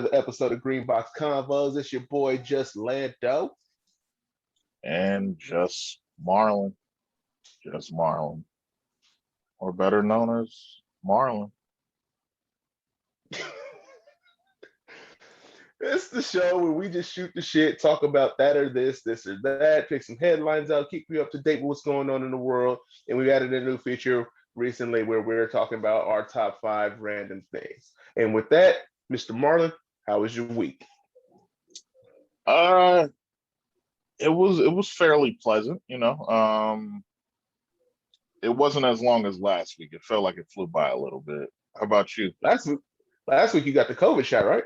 another episode of Greenbox Convos. It's your boy JSTLando. And just Marlon, or better known as Marlon. It's the show where we just shoot the shit, talk about that or this or that, pick some headlines out, keep you up to date with what's going on in the world. And we added a new feature recently where we're talking about our top 5 random things. And with that, Mr. Marlon, how was your week? Uh, it was fairly pleasant, you know. It wasn't as long as last week. It felt like it flew by a little bit. How about you? Last week you got the COVID shot, right?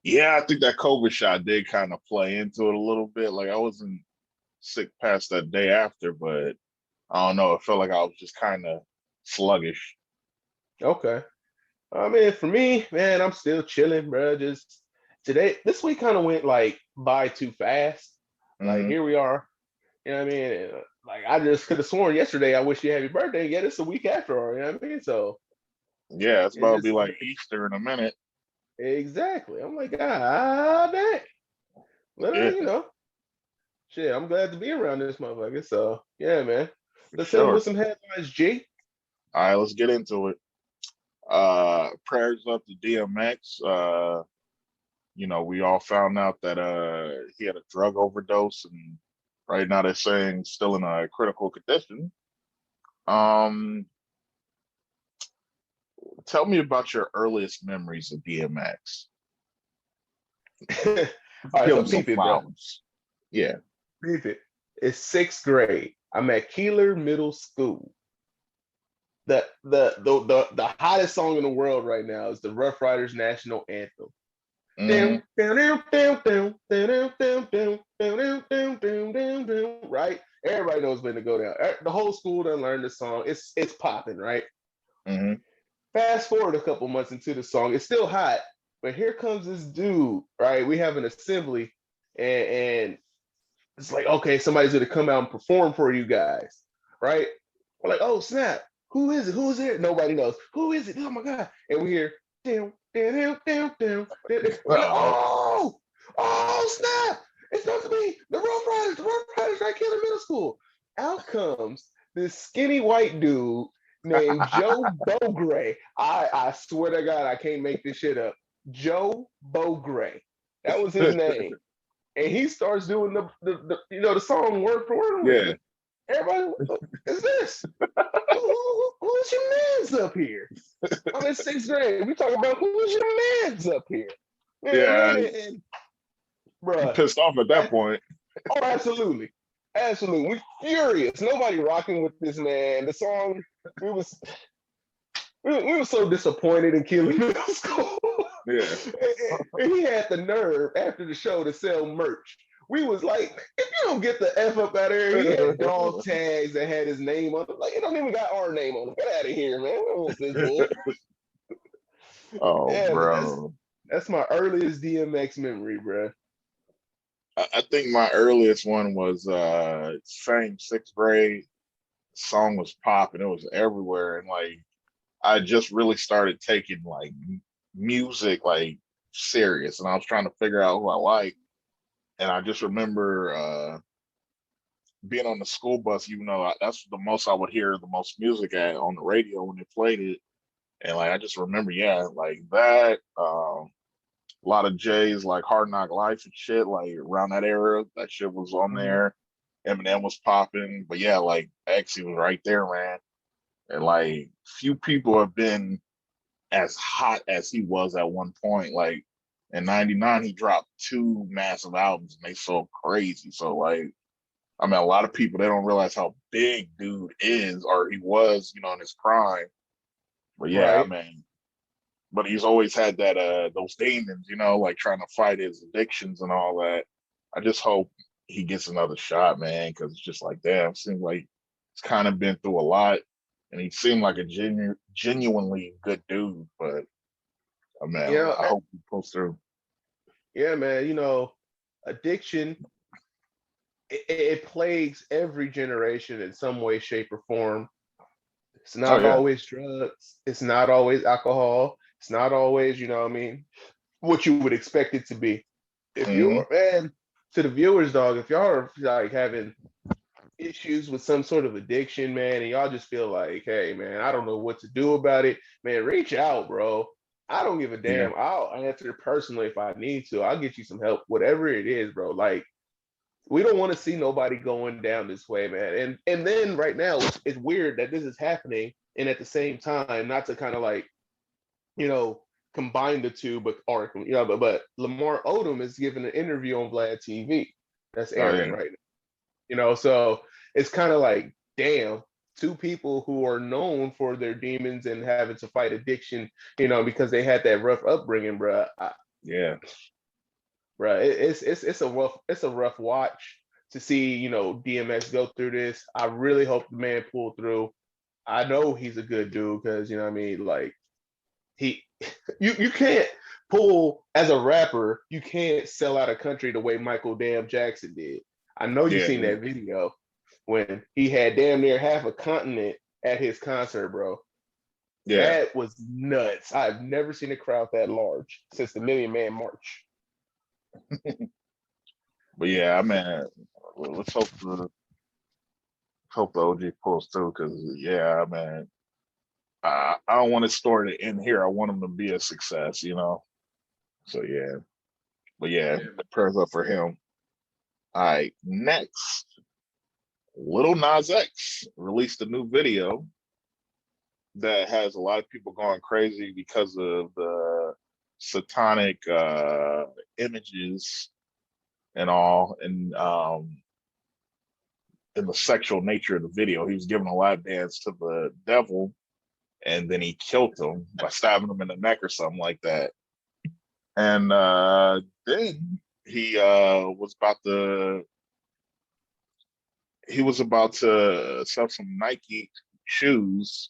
Yeah, I think that COVID shot did kind of play into it a little bit. Like I wasn't sick past that day after, but I don't know. It felt like I was just kind of sluggish. Okay. I mean, for me, man, I'm still chilling, bro. Just this week kind of went like by too fast. Like Hmm. here we are. You know what I mean? Like I just could have sworn yesterday I wish you happy birthday. Yet it's a week after all. You know what I mean? So Yeah, it's it about to be just like Easter in a minute. exactly. I'm like, dang. Well, Yeah, shit. I'm glad to be around this motherfucker. So yeah, man. for Let's hit him with sure. some headlines, G. All right, let's get into it. Prayers up to DMX. We all found out that he had a drug overdose, and right now they're saying still in a critical condition. Um, Tell me about your earliest memories of DMX. All right, Give so him some peep it, bro. flowers. Yeah. Peep it. It's sixth grade. I'm at Keeler Middle School. The hottest song in the world right now is the Rough Riders National Anthem. Hmm. Right? Everybody knows when to go down. The whole school done learned the song. It's popping, right? Hmm. Fast forward a couple months into the song, it's still hot, but here comes this dude, right? We have an assembly, and it's like, okay, somebody's gonna come out and perform for you guys, right? We're like, oh snap, who is it? Who's here? Nobody knows. Who is it? Oh my god! And we hear, down, down, down, down, down. We're like, Oh, oh snap! It's supposed to be the Rough Riders right here in middle school. Out comes this skinny white dude named Joe Bogray. I swear to God, I can't make this shit up. Joe Bogray. That was his name. And he starts doing the song word for word. I'm yeah. like, everybody, what is this? Who's your man's up here? I'm in sixth grade. We talking about who's your man's up here. You know what I Yeah. mean? And, You bruh, pissed off at that point. oh, absolutely. Absolutely. We furious. Nobody rocking with this man. The song, we was we were so disappointed in Keeler Middle School. Yeah. And he had the nerve after the show to sell merch. We was like, if you don't get the F up out of here, he had dog tags that had his name on them. Like, it don't even got our name on them. Get out of here, man. We don't want this bull. Oh, Yeah, but bro. that's my earliest DMX memory, bro. I think my earliest one was same sixth grade. Song was popping. It was everywhere. And like I just really started taking like music like serious. And I was trying to figure out who I like. And I just remember being on the school bus, even though that's the most I would hear the most music at on the radio when they played it. And like I just remember, yeah, like that. A lot of J's like Hard Knock Life and shit, like around that era, that shit was on Mhm. there. Eminem was popping, but yeah, like X, he was right there, man. And like few people have been as hot as he was at one point. Like in '99, he dropped 2 massive albums and they sold crazy. So like, I mean, a lot of people they don't realize how big dude is or he was, in his prime. But yeah, I Right. mean, but he's always had that those demons, like trying to fight his addictions and all that. I just hope he gets another shot, man, because it's just like damn, seems like he's kind of been through a lot, and he seemed like a genuinely good dude. But man, Yeah, I hope he pulls through. yeah, man. Addiction it plagues every generation in some way, shape, or form. It's Oh not yeah, always drugs. It's not always alcohol. It's not always, you know what I mean, what you would expect it to be. If Hmm. you're, man, to the viewers, dog, if y'all are like having issues with some sort of addiction, man, and y'all just feel like, hey, man, I don't know what to do about it, man, reach out, bro. I don't give a Yeah. damn. I'll answer personally if I need to. I'll get you some help, whatever it is, bro. Like, we don't want to see nobody going down this way, man. And then right now, it's weird that this is happening, and at the same time, not to kind of like, you know, combine the two, but or but Lamar Odom is giving an interview on Vlad TV that's Oh airing yeah. right now. So it's kind of like, damn, two people who are known for their demons and having to fight addiction, because they had that rough upbringing, bro. Yeah. Bro, it's a rough watch to see, DMX go through this. I really hope the man pulled through. I know he's a good dude because you know what I mean, like he you can't pull as a rapper, you can't sell out a country the way Michael Damn Jackson did. I know you Yeah. seen that video when he had damn near half a continent at his concert, bro. Yeah. That was nuts. I've never seen a crowd that large since the Million Man March. But yeah, I mean, let's hope the OG pulls through because yeah, I mean, I don't want his story to end here. I want him to be a success, you know. So yeah, but yeah, Yeah, prayers up for him. All right, next, Little Nas X released a new video that has a lot of people going crazy because of the satanic images and all, and the sexual nature of the video. He was giving a lap dance to the devil, and then he killed him by stabbing him in the neck or something like that. And then he was about to sell some Nike shoes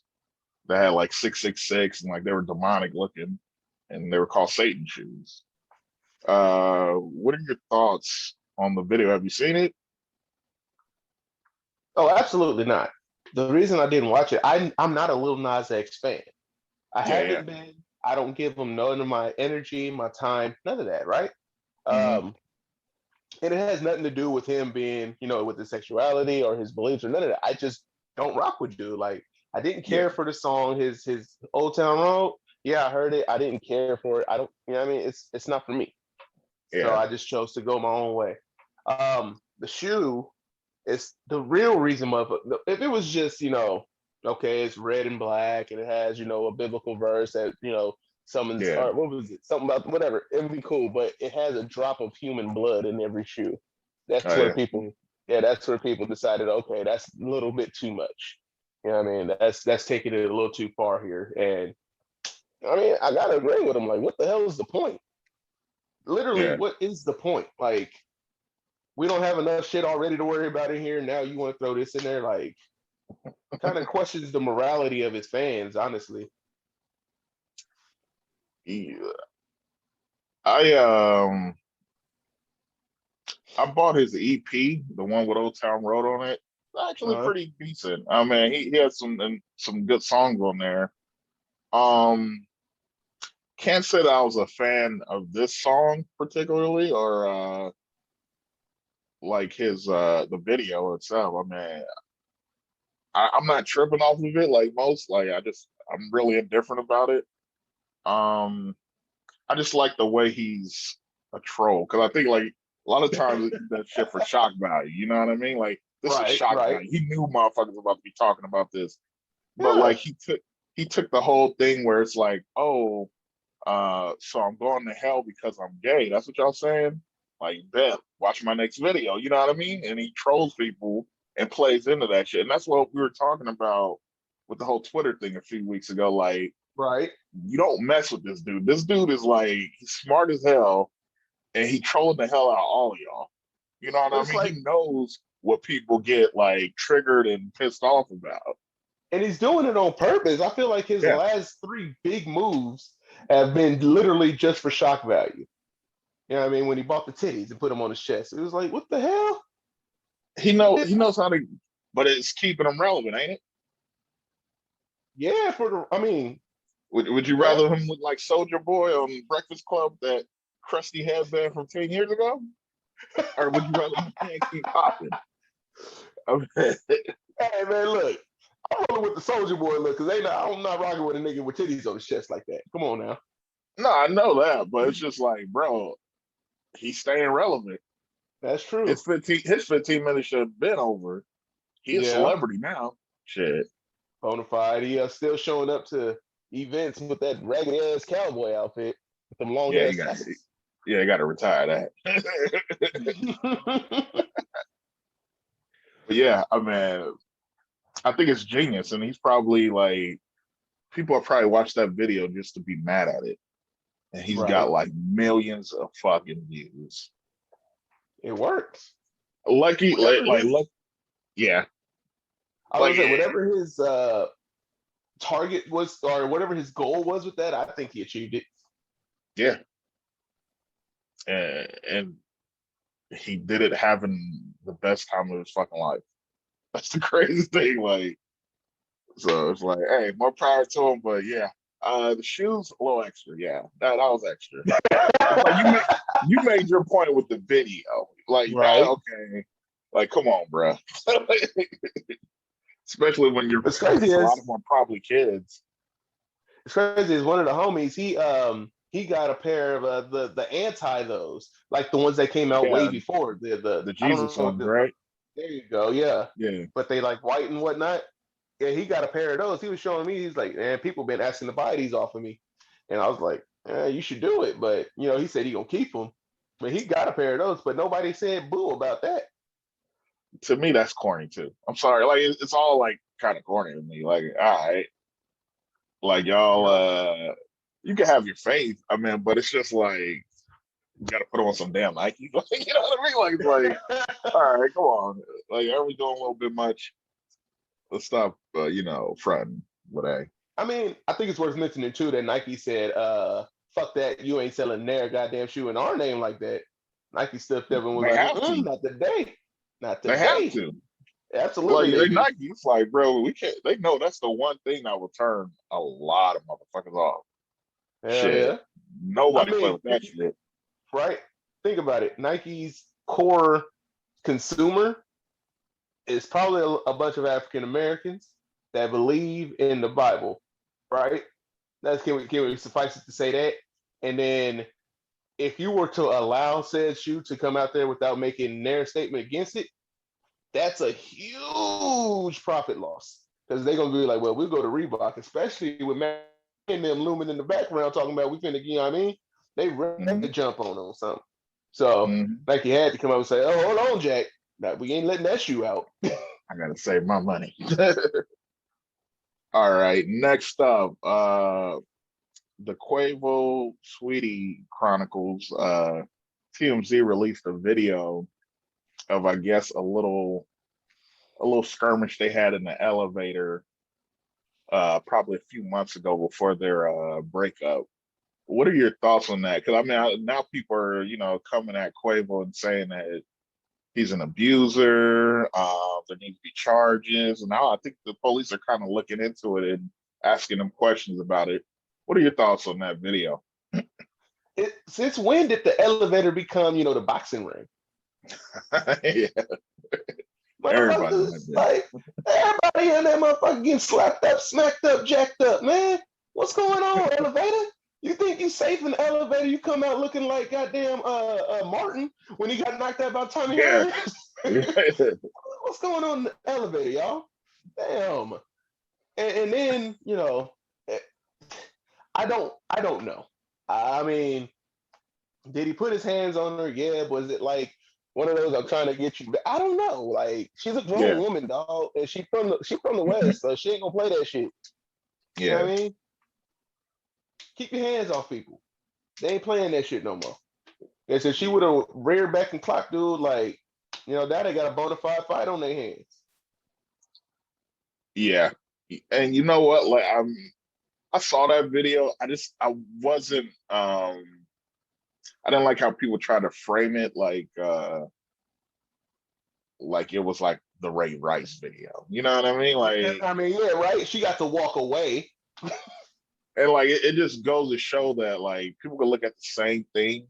that had like 666 and like they were demonic looking, and they were called Satan shoes. What are your thoughts on the video? Have you seen it? Oh, absolutely not. The reason I didn't watch it, I'm not a Lil Nas X fan. I Yeah, yeah. haven't been. I don't give him none of my energy, my time, none of that, right? Hmm. Um, and it has nothing to do with him being, with his sexuality or his beliefs or none of that. I just don't rock with dude. Like, I didn't Yeah, care for the song, his Old Town Road. Yeah, I heard it. I didn't care for it. I don't, what I mean, it's not for me. So yeah, I just chose to go my own way. The shoe is the real reason of it. If it was just, okay, it's red and black and it has, a biblical verse that, summons, yeah. or what was it? Something about whatever, it would be cool. But it has a drop of human blood in every shoe. That's Oh where yeah, people, yeah, that's where people decided, okay, that's a little bit too much. You know what I mean? That's taking it a little too far here. And I mean, I gotta agree with him. Like, what the hell is the point? Literally, yeah. what is the point? Like, we don't have enough shit already to worry about in here. Now you want to throw this in there? Like, kind of questions the morality of his fans, honestly. He, I I bought his EP, the one with Old Town Road on it. It's actually Uh, pretty decent. I mean, he had some good songs on there. Um, can't say that I was a fan of this song particularly, or like his the video itself. I mean, I'm not tripping off of it like most. Like I'm really indifferent about it. Um, I just like the way he's a troll because I think like a lot of times they do that shit for shock value. You know what I mean? Like this is right, shock right. value. He knew motherfuckers about to be talking about this, but Yeah. like he took the whole thing where it's like, oh, so I'm going to hell because I'm gay. That's what y'all saying? Like, bet, watch my next video. You know what I mean? And he trolls people and plays into that shit. And that's what we were talking about with the whole Twitter thing a few weeks ago. Like, Right. you don't mess with this dude. This dude is like he's smart as hell, and he trolling the hell out of all of y'all. You know what But I it's mean? He like, knows what people get like triggered and pissed off about. and he's doing it on purpose. I feel like his Yeah, last three big moves have been literally just for shock value. You know what I mean? When he bought the titties and put them on his chest, it was like, what the hell? he knows how to, but it's keeping him relevant, ain't it? Yeah, I mean, Would you Huh? rather him look like Soldier Boy on Breakfast Club, that crusty headband from 10 years ago, or would you rather my man keep popping? Okay. Hey man, look, I'm rolling with the Soldier Boy look, cause I'm not rocking with a nigga with titties on his chest like that. Come on now. No, I know that, but it's just like, bro, he's staying relevant. That's true. His 15 minutes should have been over. He a Yeah, celebrity now. Shit. bona fide. He still showing up to events with that ragged ass cowboy outfit with them long Yeah, ass tassels. you got to retire that. But yeah, I mean, I think it's genius, and he's probably like, people have probably watched that video just to be mad at it, and he's got Right. like millions of fucking views. It works. Lucky, Whatever his, look, yeah, I was like, gonna say, whatever his target was, or whatever his goal was with that, I think he achieved it. yeah, and he did it having the best time of his fucking life. That's the crazy thing. Like, so it's like, hey, more power to him. But yeah, the shoes a little extra. Yeah, that was extra. It's like you made your point with the video. Like that, Right. okay. Like, come on, bro. Especially when your What's crazy fans, a lot of is them are probably kids. it's crazy is one of the homies, he got a pair of the anti those, like the ones that came out way Yeah, before. The the I don't Jesus know what ones, right? there you go, yeah. Yeah. But they like white and whatnot. Yeah, he got a pair of those. He was showing me, he's like, man, people been asking to buy these off of me. And I was like, you should do it. But he said he gonna keep them. But he got a pair of those, but nobody said boo about that. To me, that's corny too. I'm sorry. Like, it's all like kind of corny to me. Like, all right, like y'all, Yep. you can have your faith. I mean, but it's just like, you got to put on some damn Nike. Like, you know what I mean? Like, it's like, all right, come on. Like, are we doing a little bit much? Let's stop, fronting with a. I mean, I think it's worth mentioning too that Nike said, fuck that, you ain't selling their goddamn shoe in our name like that. Nike stepped up and was They like, have to. not today. Not They have today. to. Like, Absolutely they they do. Nike. It's like, bro, we can't. They know that's the one thing that will turn a lot of motherfuckers off. Hell Shit, yeah. I nobody play mean, with that shit. right? Think about it. Nike's core consumer is probably a bunch of African Americans that believe in the Bible, right? Can we suffice it to say that? And then if you were to allow said shoe to come out there without making their statement against it, that's a huge profit loss because they're gonna be like, well, we'll go to Reebok, especially with Matt and them looming in the background talking about we finna, you know what I mean? They ready to Mm-hmm. jump on something. So Mm-hmm. like you had to come up and say, oh, hold on, Jack. Now, we ain't letting that shoe out. I gotta save my money. All right, next up, the Quavo Sweetie Chronicles. TMZ released a video of, I guess, a little skirmish they had in the elevator, probably a few months ago before their breakup. What are your thoughts on that? Because I mean, now people are, coming at Quavo and saying that he's an abuser. There need to be charges, and now I think the police are kind of looking into it and asking him questions about it. What are your thoughts on that video? Since when did the elevator become, the boxing ring? Yeah, everybody in that Motherfuckers, bitch. like, everybody in that motherfucker getting slapped up, smacked up, jacked up, man. What's going on, elevator? You think you safe in the elevator? You come out looking like goddamn Martin when he got knocked out by Tommy Yeah, Hearns. yeah, What's going on in the elevator, y'all? Damn. And then, eh, I don't know. I mean, did he put his hands on her? Yeah. Was it like one of those I'm trying to get you? I don't know. Like she's a grown yeah, woman, dog, and she from the West, so she ain't gonna play that shit. You know yeah. what I mean? Keep your hands off people. They ain't playing that shit no more. And so she would have reared back and clocked dude like, that they got a bona fide fight on their hands. Yeah. And you know what? Like, I saw that video. I wasn't I didn't like how people try to frame it like it was like the Ray Rice video. You know what I mean? Like, I mean, yeah, right. She got to walk away. And like it just goes to show that like people can look at the same thing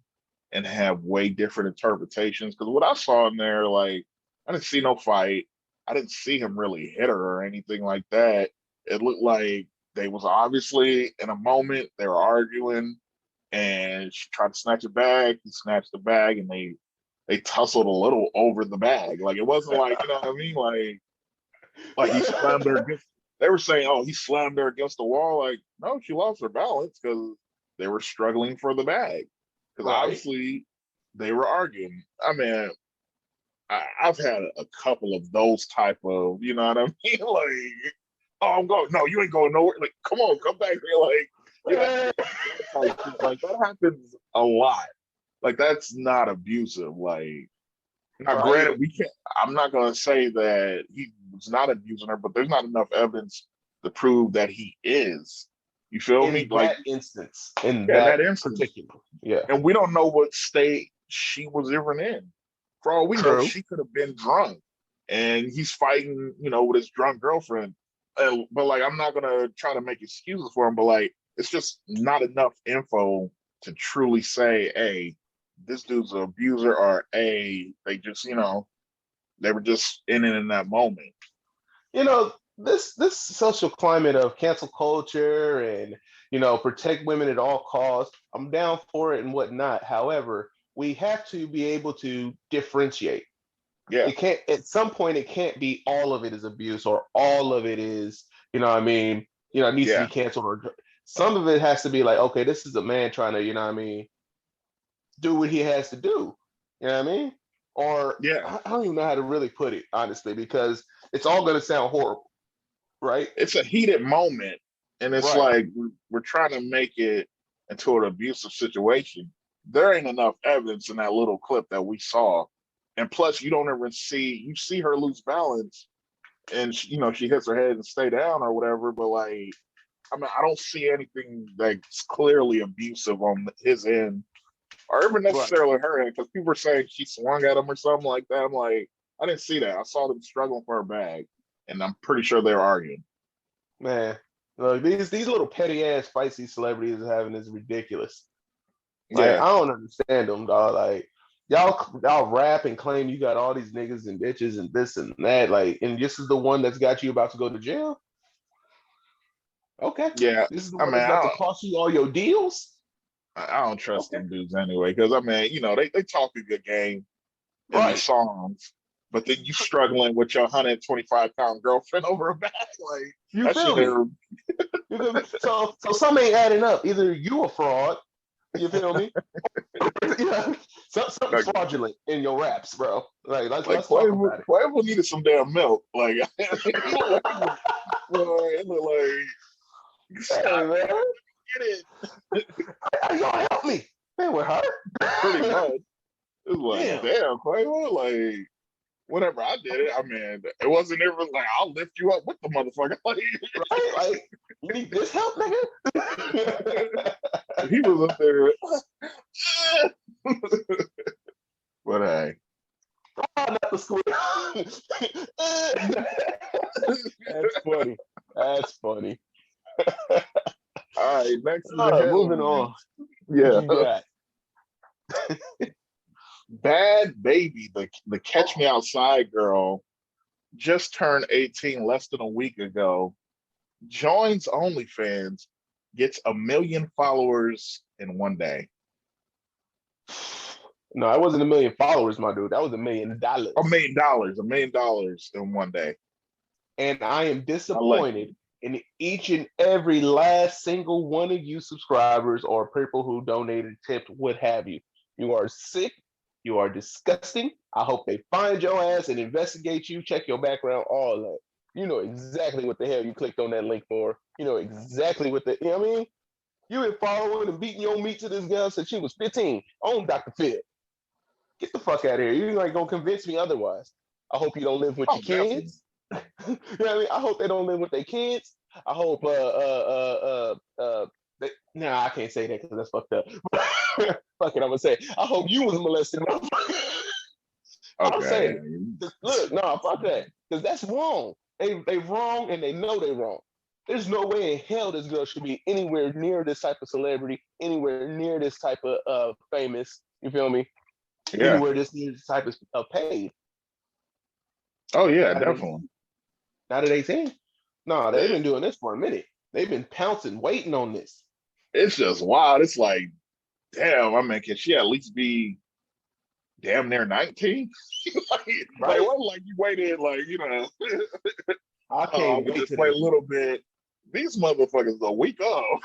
and have way different interpretations. Because what I saw in there, like I didn't see no fight. I didn't see him really hit her or anything like that. It looked like they was obviously in a moment, they were arguing, and she tried to snatch a bag. He snatched the bag, and they tussled a little over the bag. Like it wasn't like, you know what I mean? Like he slammed her against. They were saying, "Oh, he slammed her against the wall." Like, no, she lost her balance because they were struggling for the bag. Because Right. obviously they were arguing. I mean, I've had a couple of those type of, you know what I mean? Like, oh, I'm going. No, you ain't going nowhere. Like, come on, come back here. Like, you know, type shit. Like that happens a lot. Like that's not abusive. Like now, Right. granted, we can't. I'm not going to say that he was not abusing her, but there's not enough evidence to prove that he is. You feel me? In Like, that instance, in yeah, in that that instance, particular. Yeah. and we don't know what state she was even in. For all we know, True. she could have been drunk, and he's fighting, you know, with his drunk girlfriend. But like, I'm not gonna try to make excuses for him, but like, it's just not enough info to truly say, hey, this dude's an abuser, or a they just, you know, they were just in it in that moment. You know, this social climate of cancel culture and protect women at all costs, I'm down for it and whatnot. However, we have to be able to differentiate. Yeah, It can't, at some point it can't be all of it is abuse or all of it is, what I mean, it needs to be yeah, canceled, or some of it has to be like, okay, this is a man trying to, do what he has to do. You know what I mean? Or yeah. I don't even know how to really put it, honestly, because it's all going to sound horrible, right? It's a heated moment, and it's Right. like we're trying to make it into an abusive situation. There ain't enough evidence in that little clip that we saw, and plus, you don't ever see you see her lose balance, and she, you know, she hits her head and stay down or whatever. But like, I mean, I don't see anything that's clearly abusive on his end, or even Right. necessarily her end, because people are saying she swung at him or something like that. I'm like, I didn't see that. I saw them struggling for her bag, and I'm pretty sure they were arguing. Man. Look, these little petty ass fights these celebrities are having is ridiculous. Like, Yeah, I don't understand them, dog. Like, y'all rap and claim you got all these niggas and bitches and this and that. Like, and this is the one that's got you about to go to jail. Okay. yeah. This is the I one mean, that's about to cost you all your deals. I don't trust Okay. them dudes anyway. Because I mean, you know, they talk a good game in the Right. songs, but then you struggling with your 125-pound girlfriend over a bag, like You that feel shit. me? You feel me? So some ain't adding up. Either you a fraud, you feel me? Yeah. Something's Like, fraudulent in your raps, bro. Like like let's talk about it. Quavo needed some damn milk. Like he looked like he was, boy, it looked like Hey stop man, get it. y'all help me. Man, with her. Pretty much. It was like, Damn. damn, Quavo, like whenever I did it, I mean, it wasn't ever like I'll lift you up with the motherfucker. Like Right? Like, you need this help, nigga? he was up there. But hey, Oh, not the squid. That's funny. That's funny. all right, next is the Moving headline. on. What Yeah. you got? Bad Baby, the Catch Me Outside girl, just turned 18 less than a week ago, joins OnlyFans, gets 1 million followers in one day. No, I wasn't 1 million followers, my dude. That was $1 million. $1 million in one day. And I am Allegedly. disappointed in each and every last single one of you subscribers or people who donated, tipped, what have you. You are sick. You are disgusting. I hope they find your ass and investigate you, check your background, all that. You know exactly what the hell you clicked on that link for. You know exactly what you know what I mean? You been following and beating your meat to this girl since she was 15 on Dr. Phil. Get the fuck out of here. You ain't gonna convince me otherwise. I hope you don't live with Oh, your definitely. kids. You know what I mean? I hope they don't live with their kids. I hope nah, I can't say that because that's fucked up. Fuck it, I'm gonna say I hope you was molested. I'll say Okay. it. Look, no, fuck that. Because that's wrong. They wrong and they know they wrong. There's no way in hell this girl should be anywhere near this type of celebrity, anywhere near this type of famous. You feel me? Yeah. Anywhere this type of paid. Oh yeah, Not at definitely. 18. Not at 18. No, they've been It- doing this for a minute. They've been pouncing, waiting on this. It's just wild. It's like, damn, I mean, can she at least be damn near 19? like, Right? what? Like you waited, like I oh, can't we wait just till wait they a little bit. These motherfuckers a week off.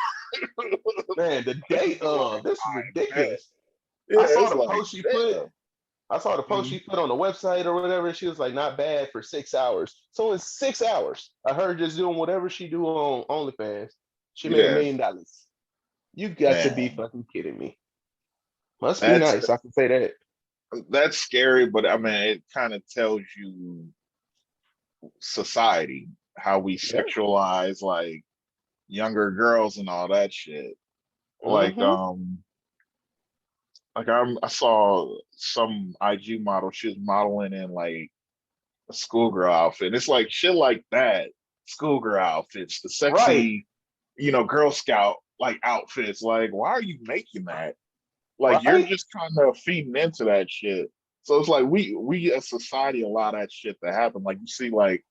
man, the day of like, this is I bet. ridiculous. Yeah, I saw it's the like, post she put. damn. I saw the post Mhm. she put on the website or whatever. And she was like, not bad for 6 hours. So in 6 hours, I heard just doing whatever she do on OnlyFans. She made Yeah, $1 million. You got to be man. fucking kidding me. Must be That's nice. I can say that. that's scary, but I mean, it kind of tells you society, how we Yeah. sexualize like younger girls and all that shit. Like Mm-hmm. I saw some IG model, she was modeling in like a schoolgirl outfit. It's like shit like that, schoolgirl outfits, the Right. sexy, Girl Scout like outfits. Like, why are you making that? Like you're Right. just kind of feeding into that shit. So it's like we as society allow that shit to happen. Like you see like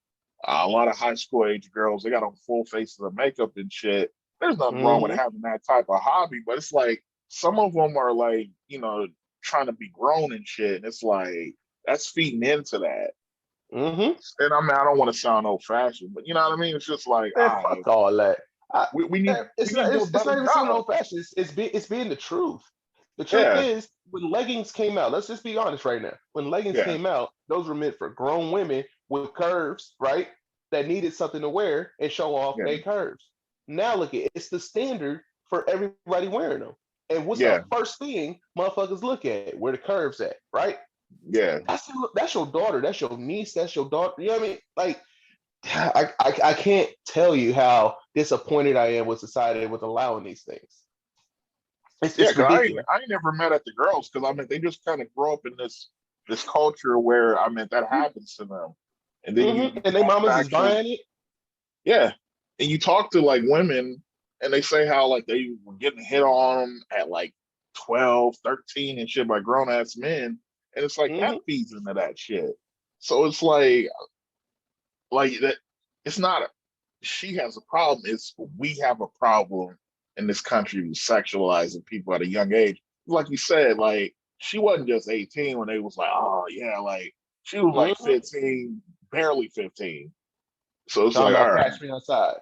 a lot of high school age girls, they got on full faces of makeup and shit. There's nothing wrong with Mm-hmm. having that type of hobby, but it's like some of them are like, trying to be grown and shit. And it's like that's feeding into that. Mm-hmm. And I mean, I don't want to sound old fashioned, but you know what I mean? It's just like, Man, fuck all that. I, we need we it's need not. to do a It's better not even saying job. old fashioned. It's being the truth. The truth Yeah, is, when leggings came out, let's just be honest right now. When leggings yeah, came out, those were meant for grown women with curves, right? That needed something to wear and show off yeah, their curves. Now look at it's the standard for everybody wearing them. And what's the yeah, first thing motherfuckers look at? Where the curves at, right? yeah. That's your daughter, that's your niece, that's your daughter. You know what I mean? Like I can't tell you how disappointed I am with society with allowing these things. Yeah, It's because ridiculous. I ain't never met at the girls because I mean they just kind of grow up in this culture where I mean that happens to them, and then you And their talk to mamas is actual buying it. yeah, and you talk to like women and they say how like they were getting hit on them at like 12, 13 and shit by grown ass men, and it's like that Hmm. feeds into that shit. So it's like that. It's not she has a problem. It's we have a problem in this country with sexualizing people at a young age. Like you said, like she wasn't just 18 when they was like, oh yeah, like she was like Hmm. 15, barely 15. So it's Talking like, all about right, catch me outside.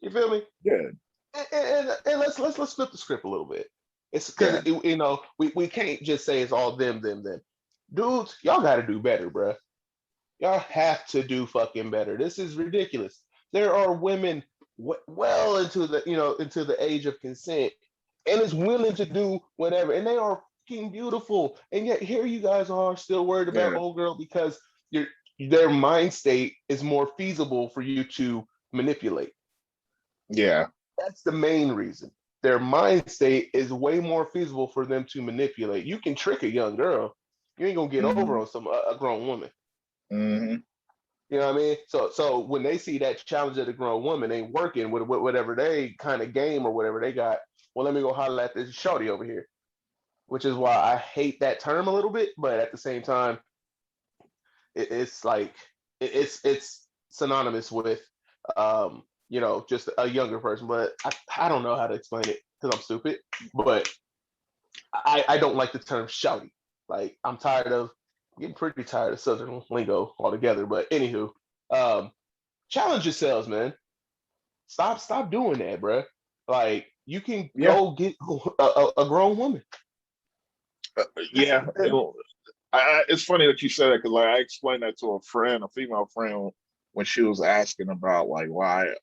You feel me? yeah, And let's flip the script a little bit. It's because yeah, we can't just say it's all them. Dudes, y'all got to do better, bruh. Y'all have to do fucking better. This is ridiculous. There are women well into into the age of consent and is willing to do whatever, and they are fucking beautiful. And yet here you guys are still worried about yeah, old girl because your their mind state is more feasible for you to manipulate. yeah, That's the main reason. Their mind state is way more feasible for them to manipulate. You can trick a young girl. You ain't gonna get over hmm on some a grown woman. hmm You know what I mean? So when they see that challenge of the grown woman ain't working with whatever they kind of game or whatever they got, well, let me go holler at this shorty over here. Which is why I hate that term a little bit, but at the same time, it's like it's synonymous with just a younger person. But I don't know how to explain it because I'm stupid. But I don't like the term shouty. Like I'm tired of getting pretty tired of Southern lingo altogether. But anywho, um, challenge yourselves, man. Stop doing that, bro. Like you can yeah, go get a grown woman. yeah. It's funny that you said that because like I explained that to a friend, a female friend, when she was asking about like why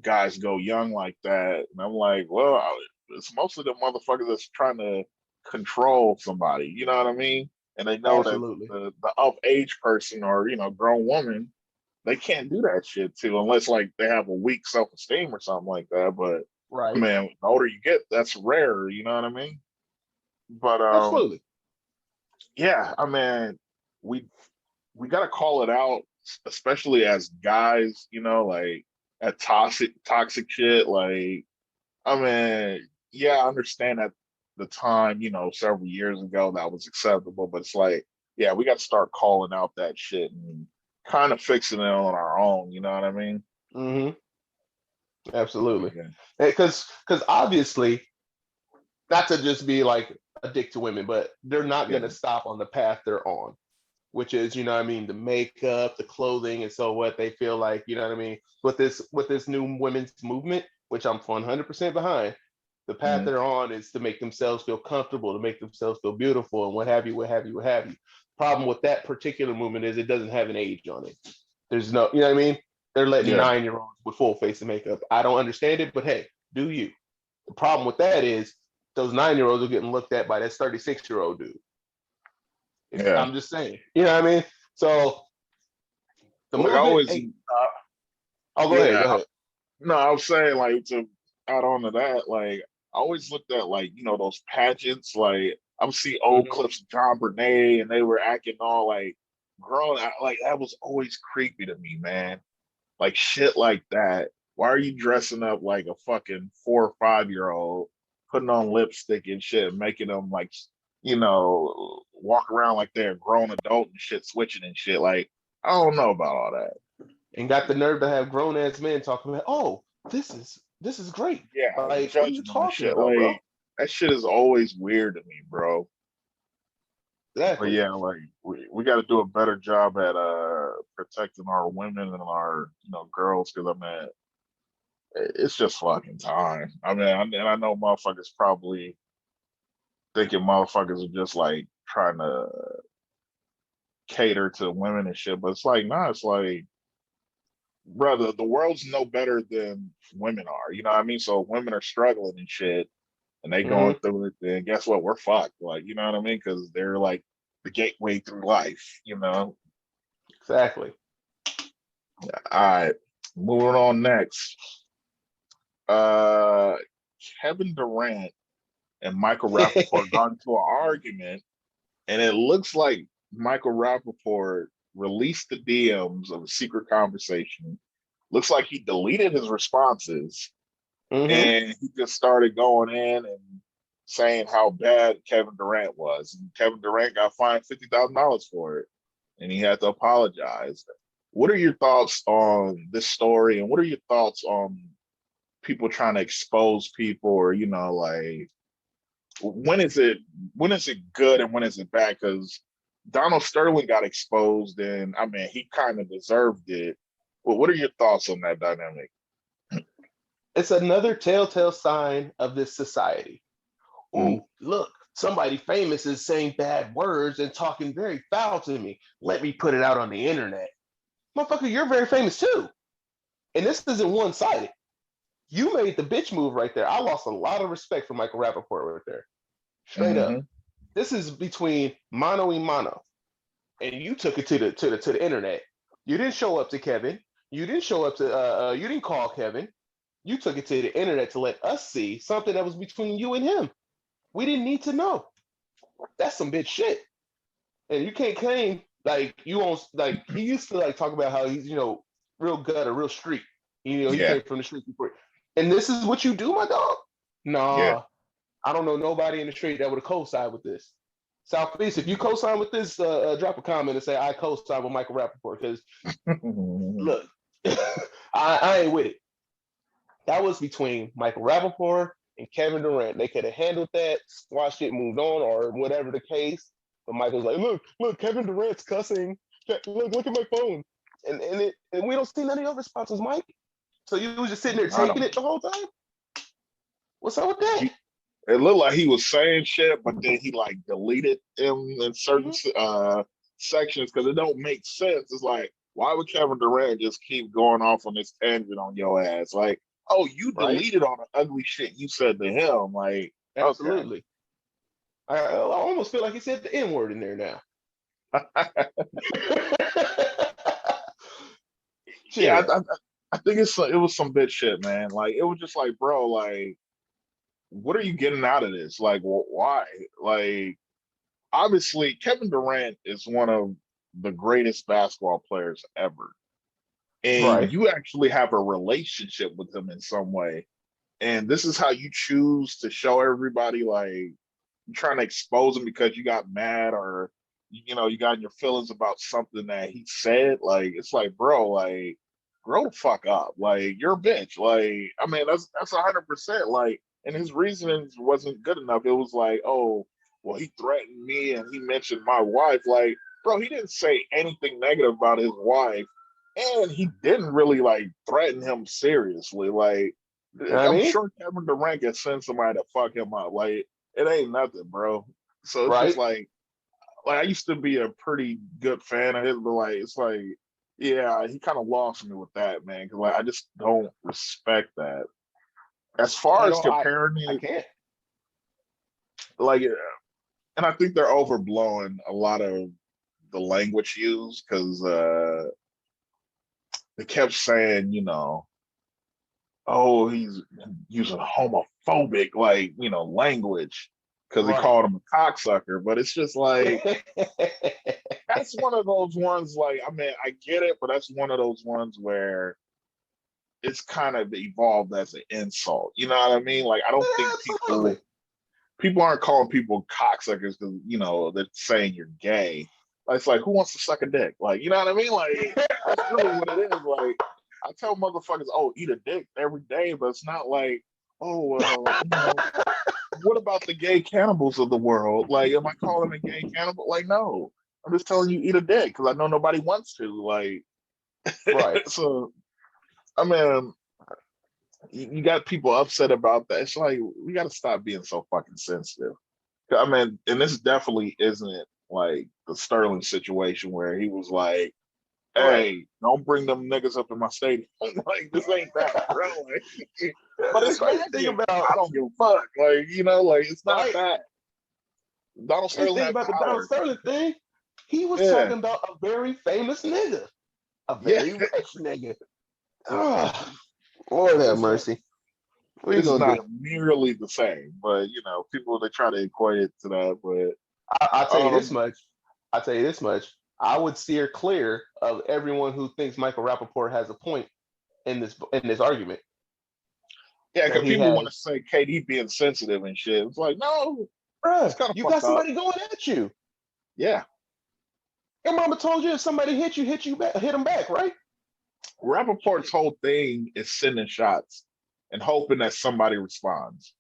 guys go young like that. And I'm like, well, it's mostly the motherfuckers that's trying to control somebody. You know what I mean? And they know that Absolutely. the of age person or grown woman, they can't do that shit too unless like they have a weak self esteem or something like that. But I Right. mean, the older you get, that's rare. You know what I mean? But Absolutely. yeah, I mean, we we gotta call it out, especially as guys. Like at toxic shit. Like, I mean, yeah, I understand at the time, several years ago that was acceptable, but it's like, yeah, we got to start calling out that shit and kind of fixing it on our own. You know what I mean? Hmm. Absolutely. Yeah. Because obviously, not to just be like a dick to women, but they're not Yeah. going to stop on the path they're on, which is, what I mean, the makeup, the clothing, and so what they feel like, what I mean, with this new women's movement, which I'm 100% behind. The path Mhm. they're on is to make themselves feel comfortable, to make themselves feel beautiful, and what have you, what have you, what have you. Problem with that particular movement is it doesn't have an age on it. There's no, you know what I mean? They're letting Yeah. 9-year-olds with full face of makeup. I don't understand it, but hey, do you? The problem with that is those 9-year-olds are getting looked at by that 36-year-old dude. Yeah. I'm just saying. You know what I mean? So the Like I movement always, ain't. Oh, go ahead. yeah. Go ahead. No, I was saying like to add on to that, like I always looked at like, those pageants, like I would see old Mm-hmm. clips of John Bonet and they were acting all like grown. Like that was always creepy to me, man. Like shit like that. Why are you dressing up like a fucking 4 or 5 year old, putting on lipstick and shit, making them like, walk around like they're a grown adult and shit, switching and shit. Like, I don't know about all that. And got the nerve to have grown ass men talking about, oh, this is great. Yeah, Like, what are you judging them and talking shit. about, bro? Like, that shit is always weird to me, bro. But Exactly. yeah, like we got to do a better job at protecting our women and our girls because I mean it's just fucking time. I mean, and I know motherfuckers probably thinking motherfuckers are just like trying to cater to women and shit, but it's like, nah, it's like, brother, the world's no better than women are. You know what I mean? So women are struggling and shit, and they going Mm-hmm. through it. Then guess what? We're fucked. Like, you know what I mean? Because they're like the gateway through life. Exactly. All right, moving on next. Uh, Kevin Durant and Michael Rappaport got into an argument, and it looks like Michael Rappaport released the DMs of a secret conversation. Looks like he deleted his responses Mm-hmm. and he just started going in and saying how bad Kevin Durant was. And Kevin Durant got fined $50,000 for it, and he had to apologize. What are your thoughts on this story, and what are your thoughts on people trying to expose people, or like when is it good and when is it bad? Because Donald Sterling got exposed, and I mean he kind of deserved it. Well, what are your thoughts on that dynamic? It's another telltale sign of this society. Mm, Oh, look, somebody famous is saying bad words and talking very foul to me. Let me put it out on the internet. Motherfucker, you're very famous too. And this isn't one sided. You made the bitch move right there. I lost a lot of respect for Michael Rappaport right there. Straight up. hmm This is between mano y mano. And you took it to the internet. You didn't show up to Kevin. You didn't show up to you didn't call Kevin. You took it to the internet to let us see something that was between you and him. We didn't need to know. That's some bitch shit. And you can't claim like you on like he used to like talk about how he's real gutter, real street. He Yeah, came from the street before. And this is what you do, my dog? yeah. Nah, I don't know nobody in the street that would have co-signed with this. Southeast, if you co-sign with this, drop a comment and say I co-sign with Michael Rappaport because look, I ain't with it. That was between Michael Rappaport and Kevin Durant. They could have handled that, squashed it, moved on, or whatever the case. But Michael's like, look, Kevin Durant's cussing. Look at my phone. And we don't see none of your responses, Mike. So you was just sitting there I taking don't. it the whole time? What's up with that? He, it looked like he was saying shit, but then he like deleted him in certain Mm-hmm. sections because it don't make sense. It's like, why would Kevin Durant just keep going off on this tangent on your ass? Like, oh, you Right? deleted all the ugly shit you said to him. Like, okay. Absolutely. I almost feel like he said the N word in there now. Yeah, Shit. I think it was some bitch shit, man. Like, it was just like, bro, like, what are you getting out of this? Like, why? Like, obviously Kevin Durant is one of the greatest basketball players ever. and Right. you actually have a relationship with him in some way. And this is how you choose to show everybody like you're trying to expose him because you got mad or you got in your feelings about something that he said. Like it's like, bro, like grow the fuck up. Like you're a bitch. Like I mean, that's 100%. Like, and his reasonings wasn't good enough. It was like, oh, well, he threatened me and he mentioned my wife. Like, bro, he didn't say anything negative about his wife, and he didn't really like threaten him seriously. Like, You know what I I'm mean? sure Kevin Durant can send somebody to fuck him up. Like, it ain't nothing, bro. So it's just Right. like I used to be a pretty good fan of his, but like it's like, yeah, he kind of lost me with that, man. Because like I just don't respect that. As far I as don't. comparing I it, can't. like, and I think they're overblowing a lot of the language used because they kept saying, oh, he's using homophobic, like, language because he Right. called him a cocksucker. But it's just like, that's one of those ones, like, I mean, I get it, but that's one of those ones where it's kind of evolved as an insult. You know what I mean? Like, I don't think Absolutely. people aren't calling people cocksuckers because, they're saying you're gay. Like, it's like, who wants to suck a dick? Like, you know what I mean? Like, that's really what it is. Like, I tell motherfuckers, oh, eat a dick every day, but it's not like, oh, well, what about the gay cannibals of the world? Like, am I calling them a gay cannibal? Like, no. I'm just telling you, eat a dick because I know nobody wants to. Like, Right. so, I mean, you got people upset about that. It's like, we got to stop being so fucking sensitive. I mean, and this definitely isn't like the Sterling situation where he was like, Right. hey, don't bring them niggas up in my stadium. Like, this ain't that, bro. Like, but The it's crazy thing magic. about I don't give a fuck. Like, like, it's not right. that. Donald Crazy Sterling thing had about the Donald power. Sterling thing, he was Yeah. talking about a very famous nigga, a Yeah. very rich nigga. Ugh, Lord have It's not, mercy. What are you it's gonna not do? nearly the same, but people they try to equate it to that. I'll But tell you this much. I'll tell you this much. I would steer clear of everyone who thinks Michael Rappaport has a point in this argument yeah, that because he people want to has. say KD being sensitive and shit. It's like, no, it's Bruh, kind of you got fucked up. somebody going at you. Yeah. Your mama told you if somebody hit you back, hit them back, right? Rappaport's whole thing is sending shots and hoping that somebody responds.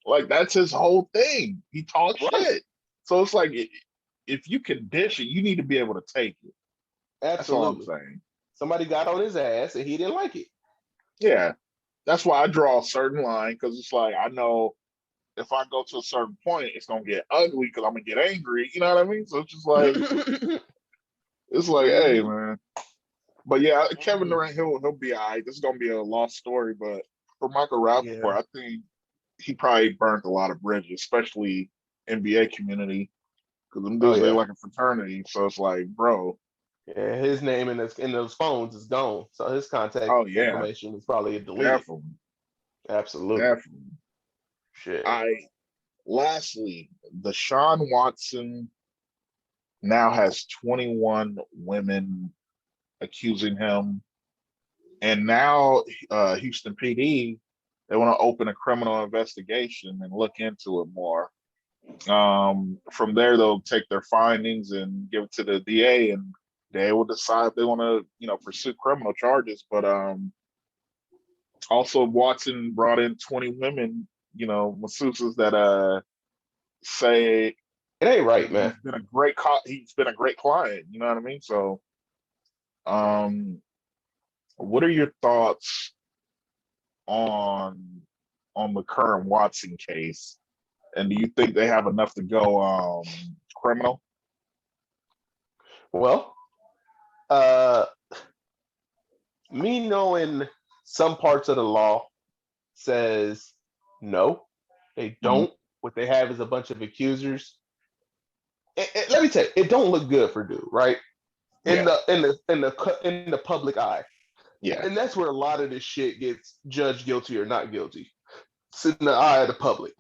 Like that's his whole thing. He talks Right. shit. So it's like if you can dish it, you need to be able to take it. That's all I'm Absolutely. saying. Somebody got on his ass and he didn't like it. Yeah. That's why I draw a certain line because it's like I know if I go to a certain point, it's gonna get ugly because I'm gonna get angry. You know what I mean? So it's just like hey Mhm, man. But yeah, Kevin mhm. Durant, he'll be all right. This is gonna be a lost story, but for Michael Yeah. Rappaport, I think he probably burnt a lot of bridges, especially NBA community, because them Oh dudes they yeah. like a fraternity. So it's like, bro, Yeah. His name in those phones is gone, so his contact oh yeah, information is probably deleted. definitely, Absolutely. definitely. Shit. I lastly, Deshaun Watson now has 21 women accusing him, and now Houston PD they want to open a criminal investigation and look into it more. From there, they'll take their findings and give it to the DA, and they will decide if they want to, pursue criminal charges. But also, Watson brought in 20 women, masseuses that say It ain't right, man. he's been a great he's been a great client. You know what I mean? So, um, what are your thoughts on the current Watson case? And do you think they have enough to go criminal? Well, uh, me knowing some parts of the law says no, they Mhm. don't. What they have is a bunch of accusers. Let me tell you, it don't look good for dude, right? In Yeah, the public eye, yeah. and that's where a lot of this shit gets judged guilty or not guilty. It's in the eye of the public,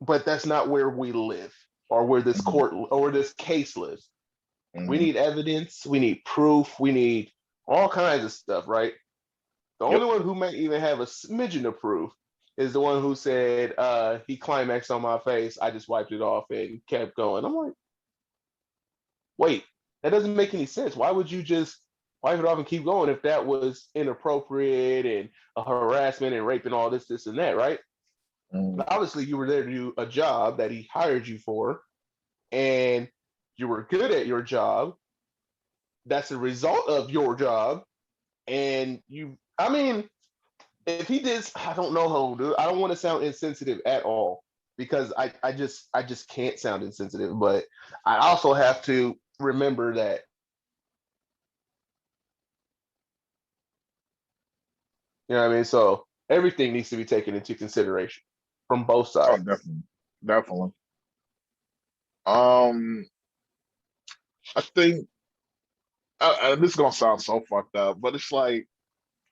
but that's not where we live, or where this Mhm. court or where this case lives. We Mhm. need evidence. We need proof. We need all kinds of stuff, right? The Yep. only one who may even have a smidgen of proof is the one who said he climaxed on my face. I just wiped it off and kept going. I'm like, wait, that doesn't make any sense. Why would you just wipe it off and keep going if that was inappropriate and a harassment and rape and all this, and that, right? Mm. But obviously, you were there to do a job that he hired you for, and you were good at your job. That's a result of your job, and I mean, if he did, I don't know how, dude. I don't want to sound insensitive at all because I just can't sound insensitive, but I also have to remember that, you know what I mean? So everything needs to be taken into consideration from both Oh, sides. definitely, definitely. Um, I think this is gonna sound so fucked up, but it's like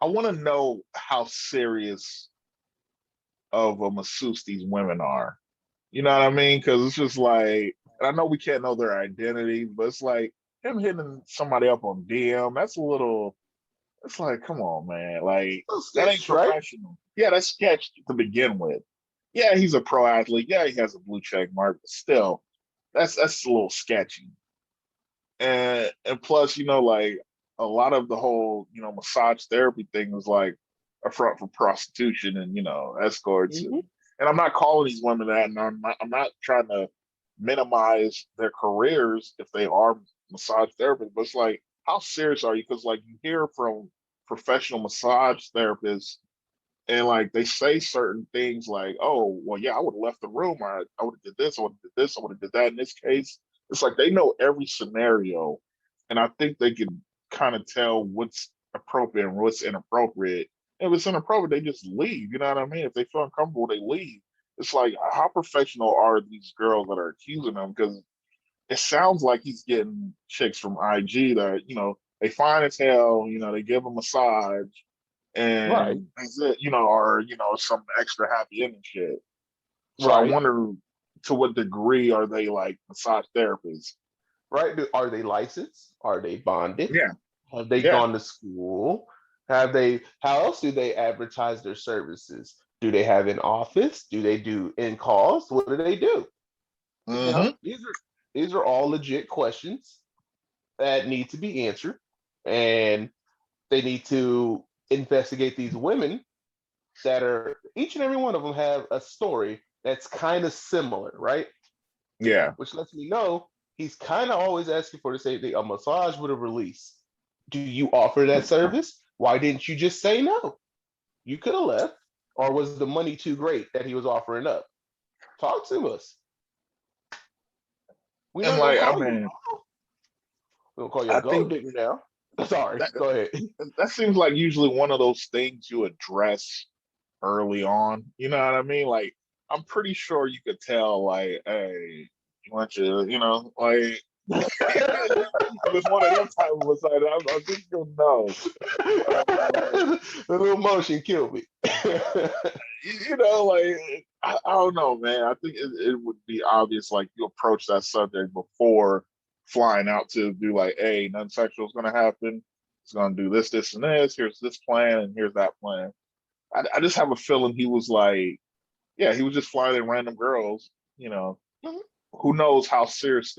I want to know how serious of a masseuse these women are. You know what I mean? Because it's just like, and I know we can't know their identity, but it's like him hitting somebody up on DM. That's a little. It's like, come on, man. Like So that ain't sketch, right? professional. Yeah, that's sketch to begin with. Yeah, he's a pro athlete. Yeah, he has a blue check mark, but still, that's a little sketchy. And plus, like a lot of the whole, massage therapy thing was like a front for prostitution and escorts Mm-hmm. and I'm not calling these women that, and I'm not trying to minimize their careers if they are massage therapists, but it's like how serious are you? Because like you hear from professional massage therapists and like they say certain things like, oh, well, yeah, I would have left the room. I would have did this. I would have did this. I would have did that. In this case, it's like they know every scenario, and I think they can kind of tell what's appropriate and what's inappropriate. If it's inappropriate, they just leave. You know what I mean? If they feel uncomfortable, they leave. It's like how professional are these girls that are accusing them? Because it sounds like he's getting chicks from IG that they fine as hell. They give a massage Right, and that's it, or some extra happy ending shit. So I right, wonder to what degree are they like massage therapists? right. Are they licensed? Are they bonded? Yeah, Have they yeah. gone to school? Have they? How else do they advertise their services? Do they have an office? Do they do in calls? What do they do? Mm-hmm. These are all legit questions that need to be answered, and they need to investigate these women that are each and every one of them have a story that's kind of similar, right? Yeah. Which lets me know he's kind of always asking for the same thing: a massage with a release. Do you offer that service? Why didn't you just say no? You could have left, or was the money too great that he was offering up? Talk to us. We're And not gonna like, I call you. mean, We're gonna call you a I gold think digger now. Sorry, that go ahead. that seems like usually one of those things you address early on. You know what I mean? Like, I'm pretty sure you could tell, like, hey, you want to, like, if it's one of them type of massage, I think you'll know. But The little motion killed me. like I don't know, man. I think it would be obvious, like you approach that subject before flying out to do like, hey, nothing sexual is going to happen. It's going to do this, this, and this. Here's this plan, and here's that plan. I just have a feeling he was like, yeah, he was just flying in random girls. You know, who knows how serious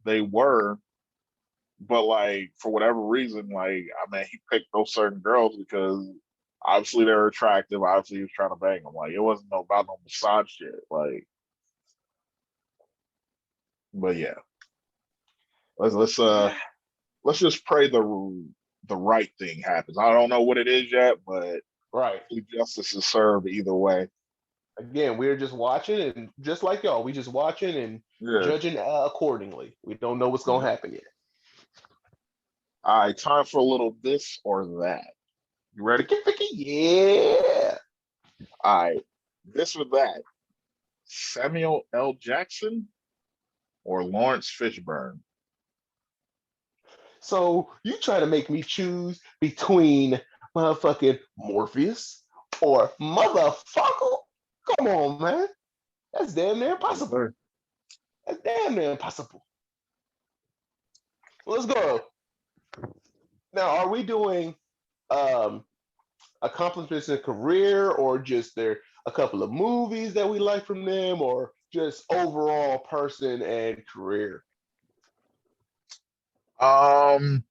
they were, but like for whatever reason, like I mean, he picked those certain girls because obviously they're attractive. Obviously, he was trying to bang them. Like it wasn't about no massage shit. Like, but yeah, let's let's uh let's just pray the right thing happens. I don't know what it is yet, but Right. justice is served either way. Again, we're just watching, and just like y'all, we just watching and Yeah. judging accordingly. We don't know what's gonna Yeah. happen yet. All right, time for a little this or that. You ready? Ficky, ficky, yeah. All right, this or that. Samuel L. Jackson or Lawrence Fishburne? So you try to make me choose between motherfucking Morpheus or motherfucker? Come on, man. That's damn near Yes, impossible. sir. That's damn near impossible. Let's go. Now, are we doing um, accomplishments in career, or just a couple of movies that we like from them, or just overall person and career? Um,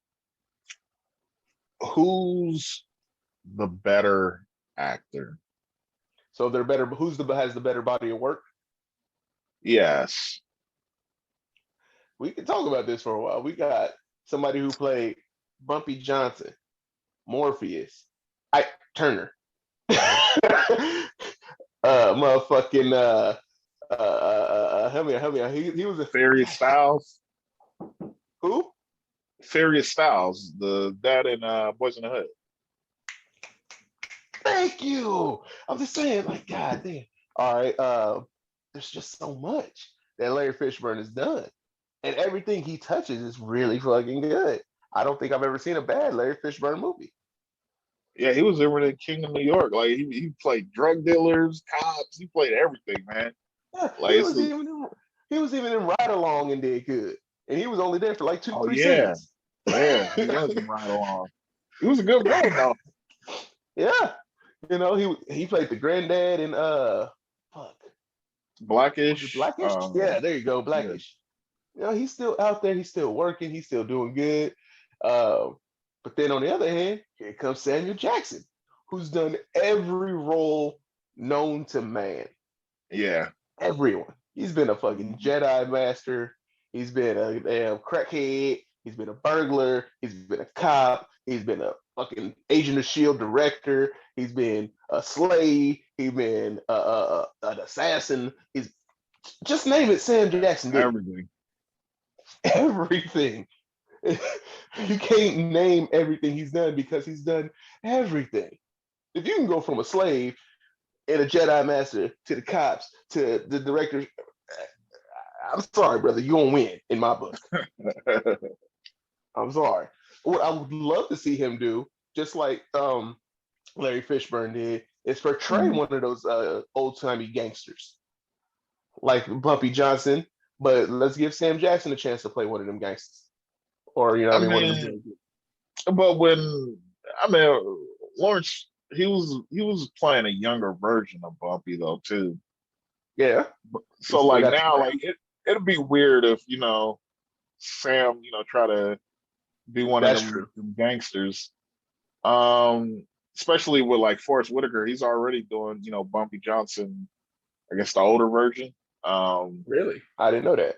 who's the better actor? So they're better. Who's the has the better body of work? Yes. We can talk about this for a while. We got somebody who played Bumpy Johnson, Morpheus, Ike Turner, motherfucking help me out. He was a Farius gosh, Styles. who? Farius Styles, the dad in Boys in the Hood. Thank you. I'm just saying, like, God damn. All right. There's just so much that Larry Fishburne has done, and everything he touches is really fucking good. I don't think I've ever seen a bad Larry Fishburne movie. Yeah, he was over the King of New York. Like he played drug dealers, cops. He played everything, man. Yeah, Like it's a, he was even in Ride Along and did good, and he was only there for like two, oh three yeah, scenes. yeah, he was in Ride Along. He was a good villain though. Yeah, he played the granddad in fuck, was it Blackish. Blackish? Yeah, there you go, Yeah, Blackish. He's still out there. He's still working. He's still doing good. Um, but then on the other hand, here comes Samuel Jackson, who's done every role known to man. yeah. Everyone. He's been a fucking Mhm. Jedi master. He's been a damn crackhead. He's been a burglar. He's been a cop. He's been a fucking Agent of Shield director. He's been a slave. He's been an assassin. He's just name it. Sam Jackson did it. Everything. Everything. You can't name everything he's done because he's done everything. If you can go from a slave and a Jedi master to the cops to the director, I'm sorry, brother, you won't win in my book. I'm sorry. What I would love to see him do, just like Larry Fishburne did, is portray Mhm. one of those old timey gangsters like Bumpy Johnson. But let's give Sam Jackson a chance to play one of them gangsters, or I one of them mean, villains. but I mean, Lawrence, he was playing a younger version of Bumpy though too. Yeah, he So still like got the now, gray. like it'd be weird if Sam, try to be one of That's them, true. them gangsters. Um, Especially with like Forrest Whitaker, he's already doing, Bumpy Johnson, I guess the older version. Um, Really, I didn't know that.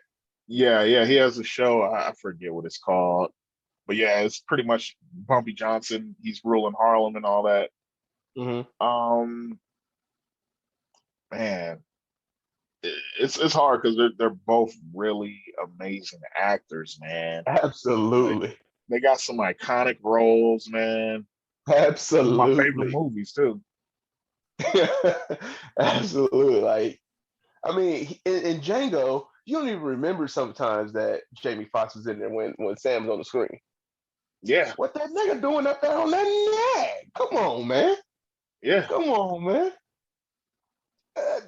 yeah, yeah, he has a show. I forget what it's called, but yeah, it's pretty much Bumpy Johnson. He's ruling Harlem and all that. Hmm. Um, Man, it's hard because they're both really amazing actors, man. Like Absolutely, they got some iconic roles, man. Some of my favorite absolutely, movies too. absolutely. Like, I mean, in Django, you don't even remember sometimes that Jamie Foxx was in there when Sam's on the screen. Yeah, What that nigga doing up there on that nag? Come on, man. yeah. Come on, man.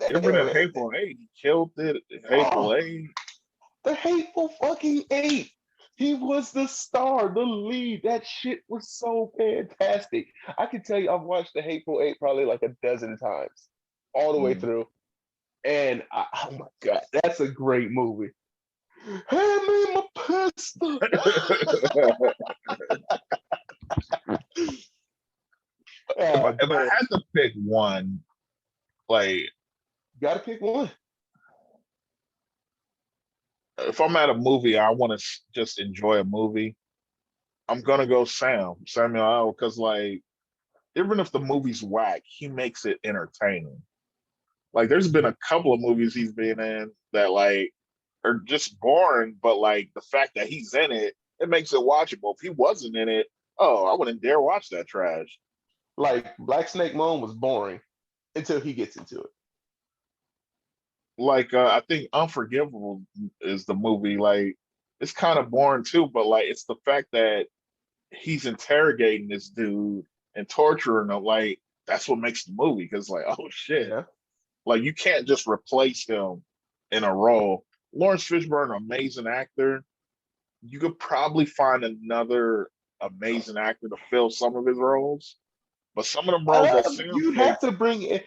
Even in Damn it. Hateful Eight, he killed it. Hateful Oh, Eight. the hateful fucking eight. He was the star, the lead. That shit was so fantastic. I can tell you, I've watched the Hateful Eight probably like a dozen times, all the way Mm. through. And oh my god, that's a great movie. Hand me my pistol. if I, Oh if I man, had to pick one, like gotta pick one. if I'm at a movie, I want to just enjoy a movie. I'm gonna go Samuel L. Because like even if the movie's whack, he makes it entertaining. Like there's been a couple of movies he's been in that like are just boring, but like the fact that he's in it, it makes it watchable. If he wasn't in it, oh, I wouldn't dare watch that trash. Like Black Snake Moan was boring until he gets into it. Like I think Unforgivable is the movie. Like it's kind of boring too, but like it's the fact that he's interrogating this dude and torturing him. Like that's what makes the movie because like oh shit, Yeah. like you can't just replace him in a role. Laurence Fishburne, amazing actor. You could probably find another amazing actor to fill some of his roles, but some of them roles that Sam You'd takes, have to bring in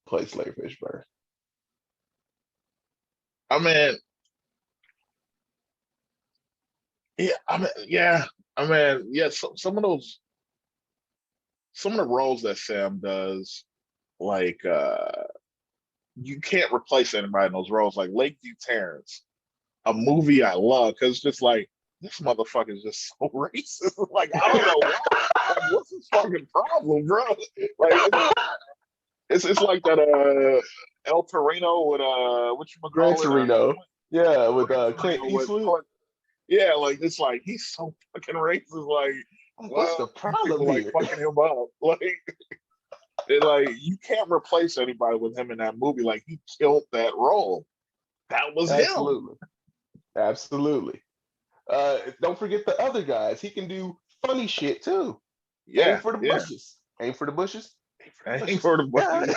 place Larry Fishburne. I mean, yeah. Some of the roles that Sam does, like you can't replace anybody in those roles. Like Lakeview Terrence, a movie I love because it's just like this motherfucker is just so racist. Like I don't know why. Like what's his fucking problem, bro? Like it's like that El Torino with what you Gran call it Torino. Yeah, with Gran Clint Torino with Eastwood. yeah, like it's like he's so fucking racist. Like, What's well, the you problem people like here? fucking him up. Like you can't replace anybody with him in that movie. Like he killed that role. That was him. Absolutely. Absolutely. Don't forget the other guys. He can do funny shit too. Aim Yeah, for the yeah. bushes. Aim for the bushes. Aim for the I ain't bushes. heard about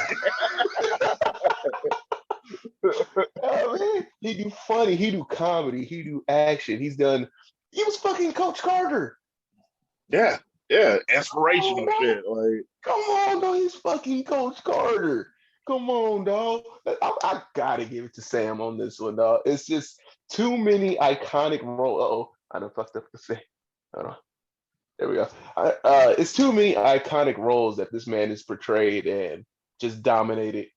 Yeah. Man, he do funny. He do comedy. He do action. He's done. He was fucking Coach Carter. Yeah, yeah. Come on, Inspirational dog. shit. Like, Come on, dog. He's fucking Coach Carter. Come on, dog. I gotta give it to Sam on this one, dog. It's just too many iconic roles. Oh, I done fucked up the thing. Hold on. There we go. It's too many iconic roles that this man has portrayed and just dominated.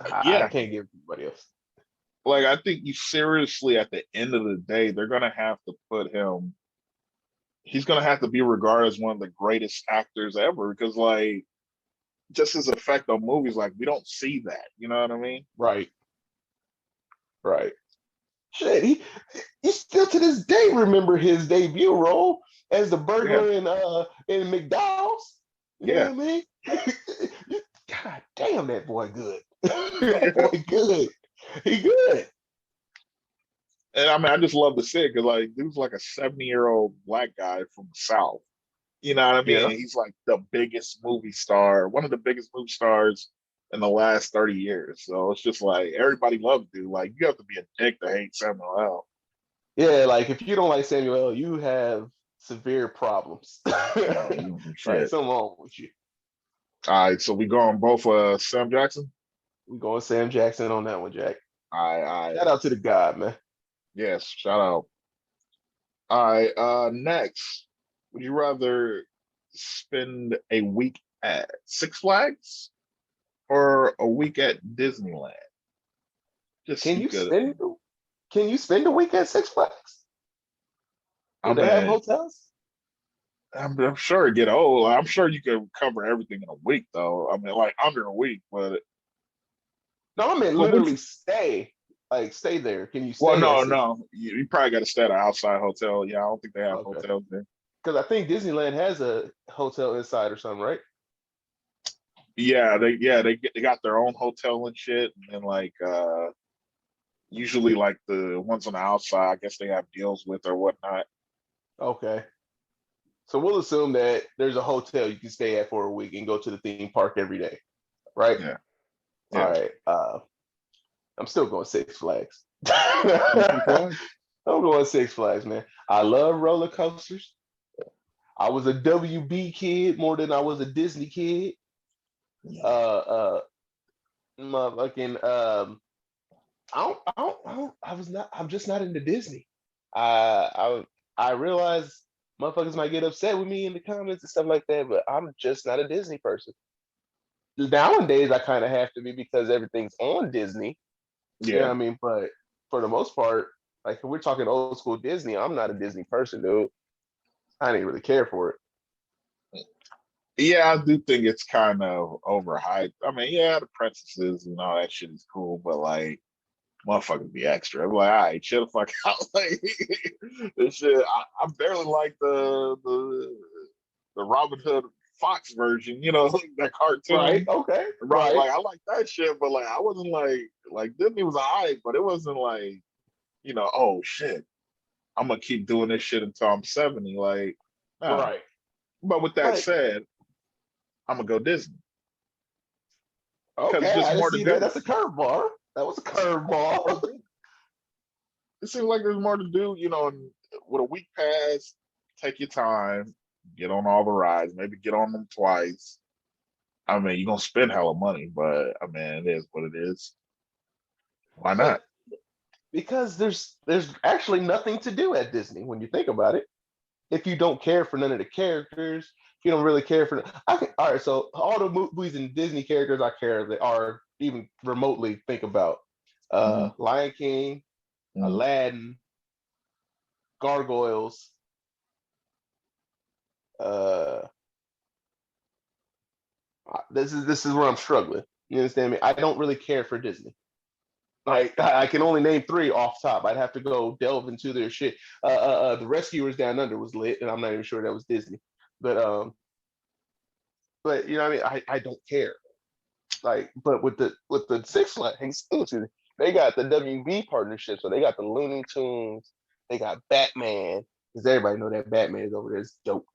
I yeah. can't give it to anybody else. Like I think you seriously at the end of the day, they're gonna have to put him. He's gonna have to be regarded as one of the greatest actors ever because like just his effect on movies, like we don't see that. You know what I mean? Right, right. Shit, he still to this day remember his debut role as the Yeah, burglar in McDonald's. You know yeah. what I mean? God damn, that boy good. That boy good. He good. And I mean, I just love to see it because like dude's like a 70-year-old black guy from the South. You know what I mean? Yeah, And he's like the biggest movie star, one of the biggest movie stars in the last 30 years. So it's just like everybody loves dude. Like you have to be a dick to hate Samuel L. yeah. Like if you don't like Samuel L., you have severe problems. Yeah, you don't do Right, shit. something wrong with you. All right, so we go on both Sam Jackson. We going Sam Jackson on that one, Jack. I Shout out to the God, man. yes, shout out. All right, next. Would you rather spend a week at Six Flags or a week at Disneyland? Just Can you you could. spend? Can you spend a week at Six Flags? I Do they have mean, hotels? I'm sure it get old. I'm sure you could cover everything in a week, though. I mean, like under a week, but No, I mean well, would literally you? stay. Like stay there. Can you Well, stay at no, Six? no. You probably got to stay at an outside hotel. Yeah, I don't think they have Okay. hotels there. Because I think Disneyland has a hotel inside or something, right? They got their own hotel and shit, and then like usually like the ones on the outside, I guess they have deals with or whatnot. Okay. So we'll assume that there's a hotel you can stay at for a week and go to the theme park every day, right? Yeah, All yeah. right. I'm still going Six Flags. You go Six I'm Flags? going Six Flags, man. I love roller coasters. I was a WB kid more than I was a Disney kid. Yeah, Uh, motherfucking, I was not, I'm just not into Disney. I realize motherfuckers might get upset with me in the comments and stuff like that, but I'm just not a Disney person. Nowadays, I kind of have to be because everything's on Disney. You know yeah. what I mean? But for the most part, like if we're talking old school Disney, I'm not a Disney person, dude. I didn't really care for it. Yeah, I do think it's kind of overhyped. I mean, yeah, the princesses and all that shit is cool, but like motherfuckers be extra. I'm like, all right, chill the fuck out. Like this shit, I barely like the Robin Hood Fox version, that Right? cartoon. Okay. Right, Right. like I like that shit, but like I wasn't like Disney was alright, but it wasn't like oh shit, I'm gonna keep doing this shit until I'm 70. Like, nah. Right. But with that Like, said, I'm gonna go Disney because okay, it's just I didn't more to see that. do. That's a curveball. That was a More curveball. to do. It seems like there's more to do, and with a week pass, take your time, get on all the rides, maybe get on them twice. I mean, you're gonna spend hella money, but I mean, it is what it is. Why But not? because there's actually nothing to do at Disney when you think about it. If you don't care for none of the characters, if you don't really care for, all right. So all the movies and Disney characters I care that are even remotely think about, Hmm. Lion King, Hmm. Aladdin, Gargoyles. Uh, this is where I'm struggling. You understand me? I don't really care for Disney. Like I can only name three off top. I'd have to go delve into their shit. The Rescuers Down Under was lit, and I'm not even sure that was Disney. But but you know what I mean. I don't care. Like, but with the Six Flags, excuse me, they got the WB partnership, so they got the Looney Tunes, they got Batman, because everybody know that Batman is over there. It's dope.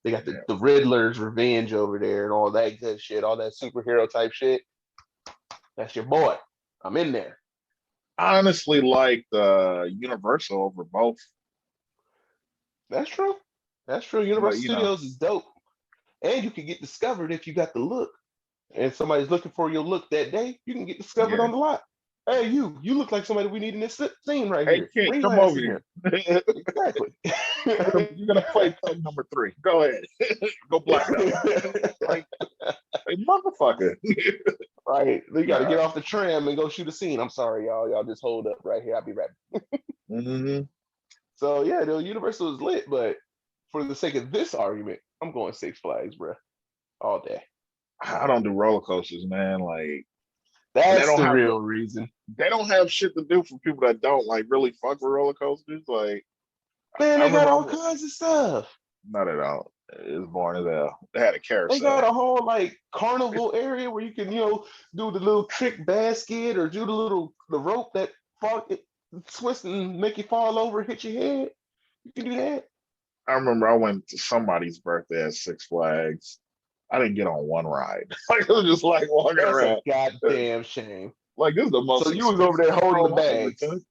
They got the, Yeah. the Riddler's Revenge over there and all that good shit, all that superhero type shit. That's your boy. I'm in there. I honestly like the Universal over both, That's true. That's true. but Universal Studios is dope, and you can get discovered if you got the look. And somebody's looking for your look that day, you can get discovered yeah. on the lot. Hey, you look like somebody we need in this scene right Hey, here. kid, Bring your come ass over in here. here. Exactly. You're gonna play Peg number 3. Go ahead. Go black out. Like, hey, motherfucker. Right. You got to get Nah. off the tram and go shoot a scene. I'm sorry, y'all. Y'all just hold up right here. I'll be right back. Hmm. So yeah, the Universal is lit, but for the sake of this argument, I'm going Six Flags, bro, all day. I don't do roller coasters, man. Like, and That's the real reason. they don't have shit to do for people that don't like really fuck with roller coasters. Like, Man, I they got remember all kinds of stuff. not at all. It was boring as hell. They had a They got carousel. a whole like carnival area where you can, do the little trick basket or do the rope that fall, twist and make you fall over, hit your head. You can do that. I remember I went to somebody's birthday at Six Flags. I didn't get on one ride. Like, it was just like walking That's a around. goddamn shame. Like, this is the So most you was over there expensive holding the room I ever bags. took.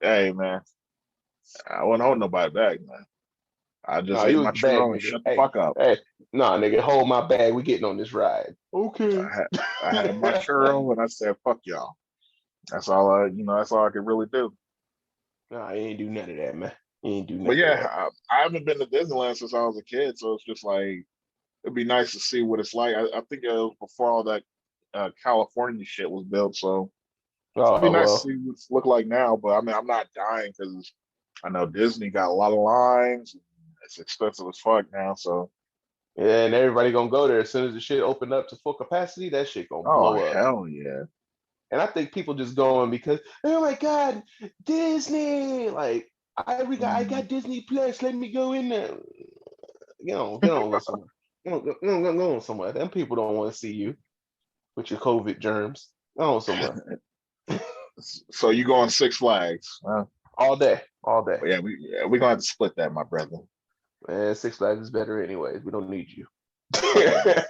Hey, man, I wasn't holding nobody back, man. I just No, ate you was my the bag churro and nigga. shut the Hey, fuck up. hey, nah, nigga, hold my bag. We getting on this ride. Okay. I had I had my churro and I said, fuck y'all. That's all I could really do. Nah, you ain't do none of that, man. You ain't do But none of yeah, that. I haven't been to Disneyland since I was a kid, so it's just like it'd be nice to see what it's like. I think it was before all that California shit was built, so it'd be Oh nice to well. see what it's look like now. But I mean, I'm not dying because I know Disney got a lot of lines. It's expensive as fuck now, so Yeah, and everybody gonna go there as soon as the shit open up to full capacity. That shit gonna oh blow up. hell yeah. And I think people just going because, oh my god, Disney! Like I Mm. got Disney Plus. Let me go in there. Get on, go somewhere. Go on somewhere. Them people don't want to see you with your COVID germs. Go on somewhere. So you go on Six Flags? Huh? All day, all day. We gonna have to split that, my brother. Man, Six Flags is better anyways. We don't need you. Okay, man.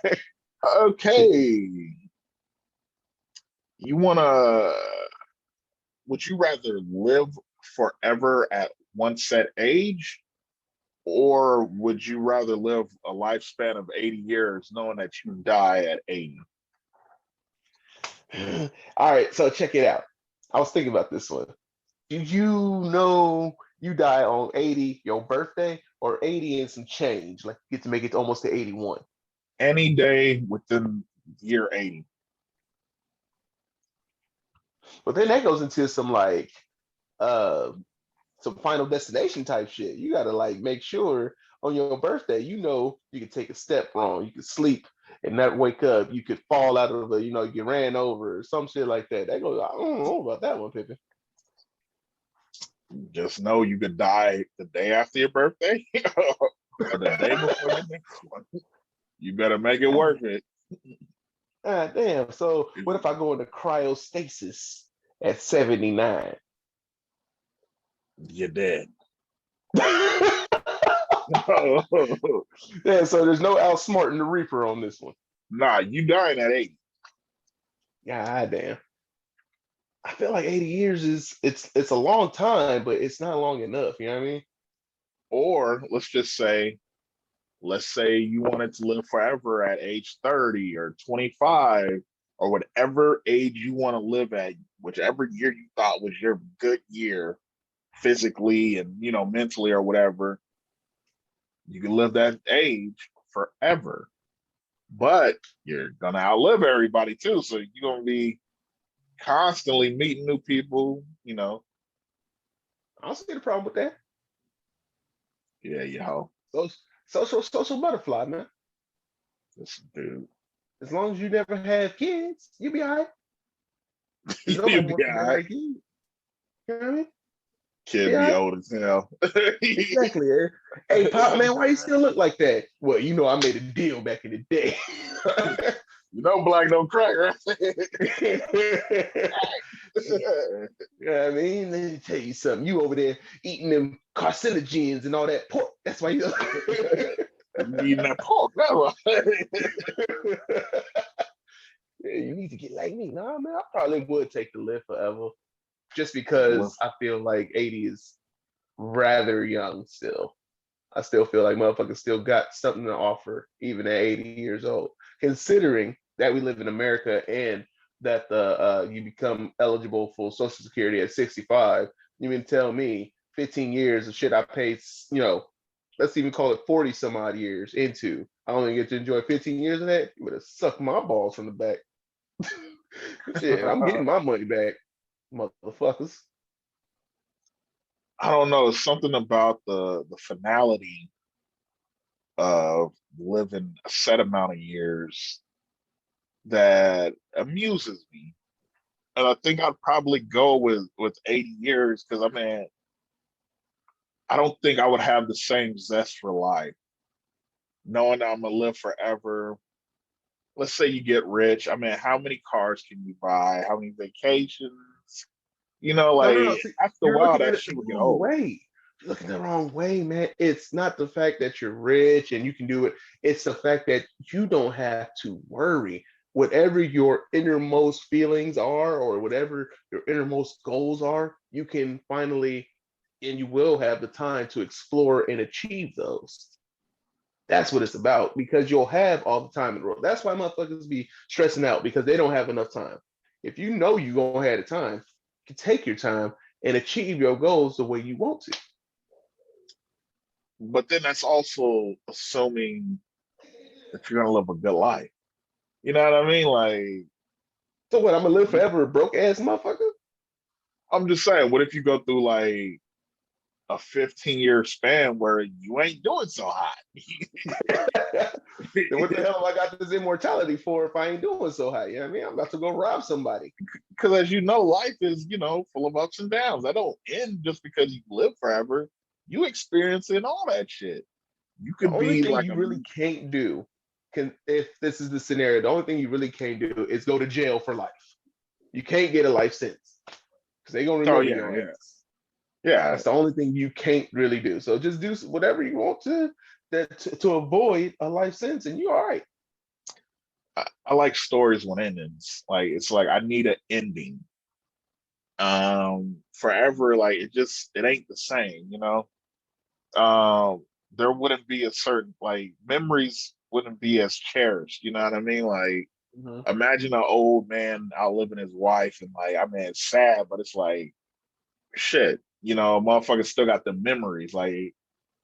Okay. You wanna? Would you rather live forever at one set age, or would you rather live a lifespan of 80 years knowing that you die at 80? All right, so check it out. I was thinking about this one. Do you know you die on 80, your birthday, or 80 and some change? Like you get to make it almost to 81. Any day within year 80. But then that goes into uh some final destination type shit. You gotta like make sure on your birthday, you could take a step wrong, you could sleep and not wake up, you could fall out of you ran over or some shit like that. That goes, I don't know about that one, Pippin. Just know you could die the day after your birthday or the day before your next one. You better make it worth it. Ah, damn. So what if I go into cryostasis at 79? You're dead. Yeah, so there's no outsmarting the Reaper on this one. Nah, you dying at 80. God damn. I feel like 80 years is it's a long time, but it's not long enough. You know what I mean? Or let's say you wanted to live forever at age 30 or 25 or whatever age you want to live at, whichever year you thought was your good year physically and mentally or whatever, you can live that age forever. But you're gonna outlive everybody too. So you're gonna be constantly meeting new people. I don't see the problem with that. Yeah, yo. So, social butterfly, man. This dude. As long as you never have kids, you be all right. Because You'll nobody be wants to all have right. a kid. You know what I mean? Kid Be all be right. old as hell. Exactly. Hey, Pop, man, why you still look like that? Well, I made a deal back in the day. Black don't crack, right? You know what I mean? Let me tell you something. You over there eating them carcinogens and all that pork. That's why you. You eating that pork, no? Yeah, you need to get like me. Nah, man, I probably would take the live forever, just because I feel like 80 is rather young still. I still feel like motherfuckers still got something to offer even at 80 years old, considering that we live in America and that the you become eligible for Social Security at 65. You can tell me 15 years of shit I paid, let's even call it 40 some odd years into. I only get to enjoy 15 years of that. You would have sucked my balls from the back. Shit, I'm getting my money back, motherfuckers. I don't know. It's something about the finality of living a set amount of years that amuses me. And I think I'd probably go with 80 years because I don't think I would have the same zest for life, knowing that I'm gonna live forever. Let's say you get rich. How many cars can you buy? How many vacations? No, no, no. Like See, after a you're while, looking at that it the shit would get wrong old. way. You're looking the wrong way, man. It's not the fact that you're rich and you can do it. It's the fact that you don't have to worry. Whatever your innermost feelings are, or whatever your innermost goals are, you can finally, and you will have the time to explore and achieve those. That's what it's about, because you'll have all the time in the world. That's why motherfuckers be stressing out, because they don't have enough time. If you know you're gonna have the time, you can take your time and achieve your goals the way you want to. But then that's also assuming that you're gonna live a good life. You know what I mean? Like So what? I'm gonna live forever, a broke ass motherfucker. I'm just saying, what if you go through like a 15-year span where you ain't doing so hot? Then what the hell have I got this immortality for if I ain't doing so high? You know what I mean? I'm about to go rob somebody. Because as you know, life is, full of ups and downs. That don't end just because you live forever. You experiencing all that shit. You The could only be thing like you really can't do, if this is the scenario, the only thing you really can't do is go to jail for life. You can't get a life sentence because they're gonna oh remember yeah, your yeah. ass. Yeah. That's the only thing you can't really do. So just do whatever you want to avoid a life sentence, and you're all right. I like stories when endings. Like it's like I need an ending. Forever, like it ain't the same. There wouldn't be a certain like memories wouldn't be as cherished, you know what I mean? Like Mm-hmm. imagine an old man outliving his wife and like it's sad, but it's like shit, motherfucker still got the memories. Like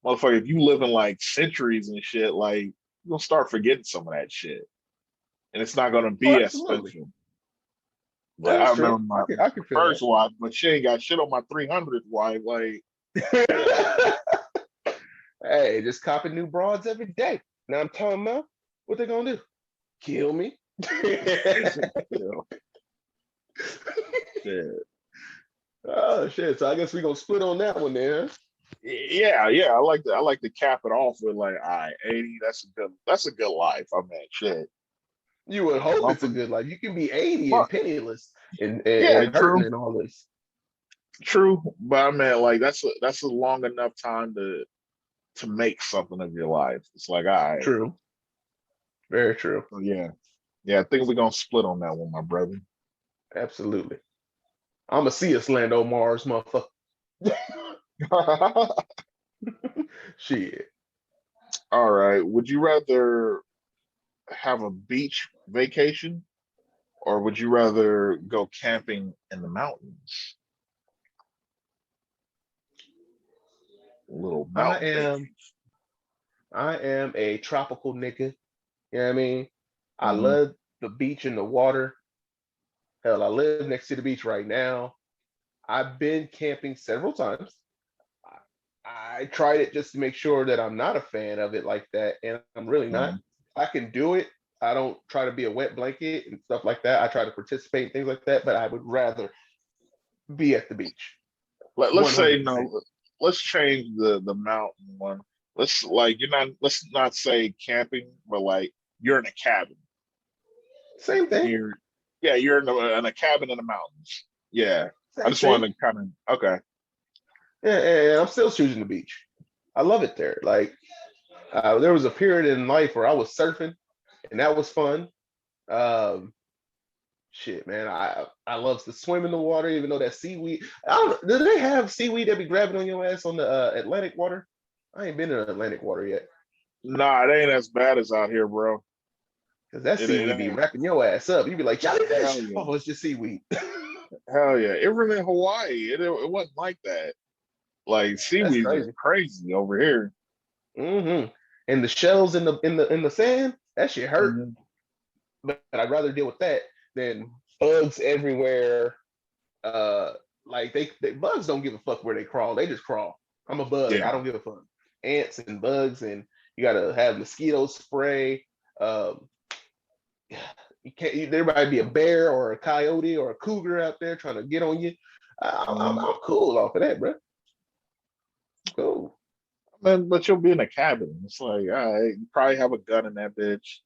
motherfucker, if you live in like centuries and shit, like you're gonna start forgetting some of that shit. And it's not gonna Oh, be as absolutely. special. Like I That's true. remember I can my feel first wife, but she ain't got shit on my 300th wife. Like, that. Hey, just copping new broads every day. Now I'm telling them, what they gonna do? Kill me? shit. Oh shit! So I guess we gonna split on that one there. Yeah, yeah. I like to cap it off with like, all right, 80, that's a good life. Shit. You would hope it's a Motherfucker- good life. You can be 80 and But penniless and yeah, hurting true. and all this. True, but I mean, like that's a long enough time to make something of your life. It's like, all right, True. Very true. so yeah, yeah. I think we're gonna split on that one, my brother. Absolutely. I'ma see us land on Mars, motherfucker. Shit. All right. Would you rather have a beach vacation or would you rather go camping in the mountains? A little I mountain am vacation. I am a tropical nigga. You know what I mean? I Hmm. love the beach and the water. Hell, I live next to the beach right now. I've been camping several times. I tried it just to make sure that I'm not a fan of it like that, and I'm really not. Hmm. I can do it. I don't try to be a wet blanket and stuff like that. I try to participate in things like that, but I would rather be at the beach. Let's say 100%. no. Let's change the mountain one. Let's like you're not. Let's not say camping, but like you're in a cabin. Same thing. You're yeah, you're in a cabin in the mountains. Yeah, I Same just thing. wanted to kind of okay. Yeah, and I'm still choosing the beach. I love it there. Like there was a period in life where I was surfing, and that was fun. Um, Shit, man, I love to swim in the water, even though that seaweed. I don't. Do they have seaweed that be grabbing on your ass on the Atlantic water? I ain't been in Atlantic water yet, Nah, it ain't as bad as out here, bro. because that It seaweed be ain't. wrapping your ass up. You be like Hell jellyfish. yeah. Oh, it's just seaweed. Hell yeah. Even in Hawaii, it wasn't like that. Like That's seaweeds is crazy. crazy over here. Mm-hmm. And the shells in the sand, that shit hurt. Hmm. But I'd rather deal with that than bugs everywhere. Uh, like they bugs don't give a fuck where they crawl. They just crawl. I'm a bug. I Yeah. don't give a fuck. Ants and bugs, and you gotta have mosquito spray. Um, you can't. There might be a bear or a coyote or a cougar out there trying to get on you. Hmm. I'm cool off of that, bro. Cool. But you'll be in a cabin. It's like, all right, you probably have a gun in that bitch.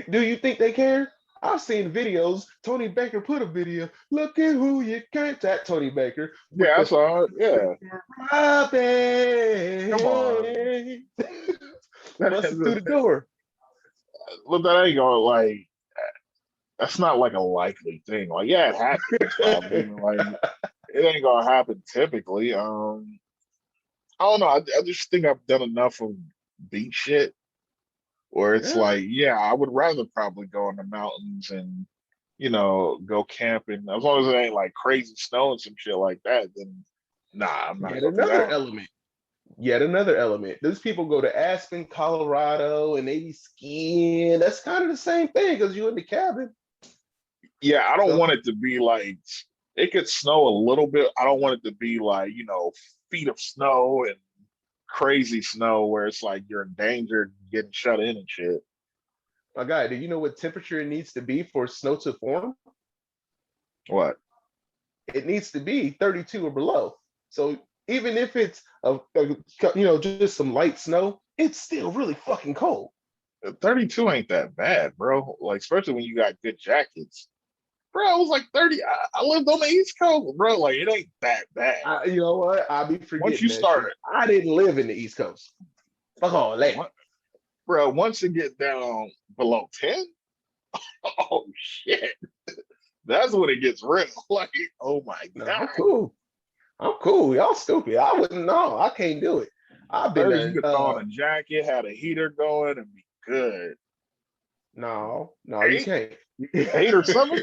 Do you think they care? I've seen videos. Tony Baker put a video. Look at who you can't. That Tony Baker with Yeah, I the saw it. Yeah. Come on. Robin busting through the door. Look, that ain't gonna like that's not like a likely thing. Like, yeah, it happens, but I mean, like, it ain't gonna happen typically. I don't know. I just think I've done enough of beach shit where it's Yeah, like, yeah, I would rather probably go in the mountains and, go camping. As long as it ain't like crazy snow and some shit like that, then nah, I'm not yet gonna do another that. element. Yet another element. These people go to Aspen, Colorado, and they be skiing. That's kind of the same thing because you in the cabin. Yeah, I don't So want it to be like it could snow a little bit. I don't want it to be like, feet of snow and crazy snow where it's like you're in danger of getting shut in and shit. my guy, do you know what temperature it needs to be for snow to form? What? It needs to be 32 or below. So even if it's just some light snow, it's still really fucking cold. 32 ain't that bad, bro. Like, especially when you got good jackets. Bro, it was like 30. I lived on the East Coast, bro. Like, it ain't that bad. You know what? I'll be Once forgetting you that shit. start, I didn't live in the East Coast. Fuck all that. what, bro, once it get down below 10, oh shit. That's when it gets real. Like, oh my No, God. I'm cool. I'm cool. Y'all stupid. I wouldn't know. I can't do it. I've been 30, you there. could throw on a jacket, had a heater going, and be good. No, no, you Eight, can't. 8 or 7.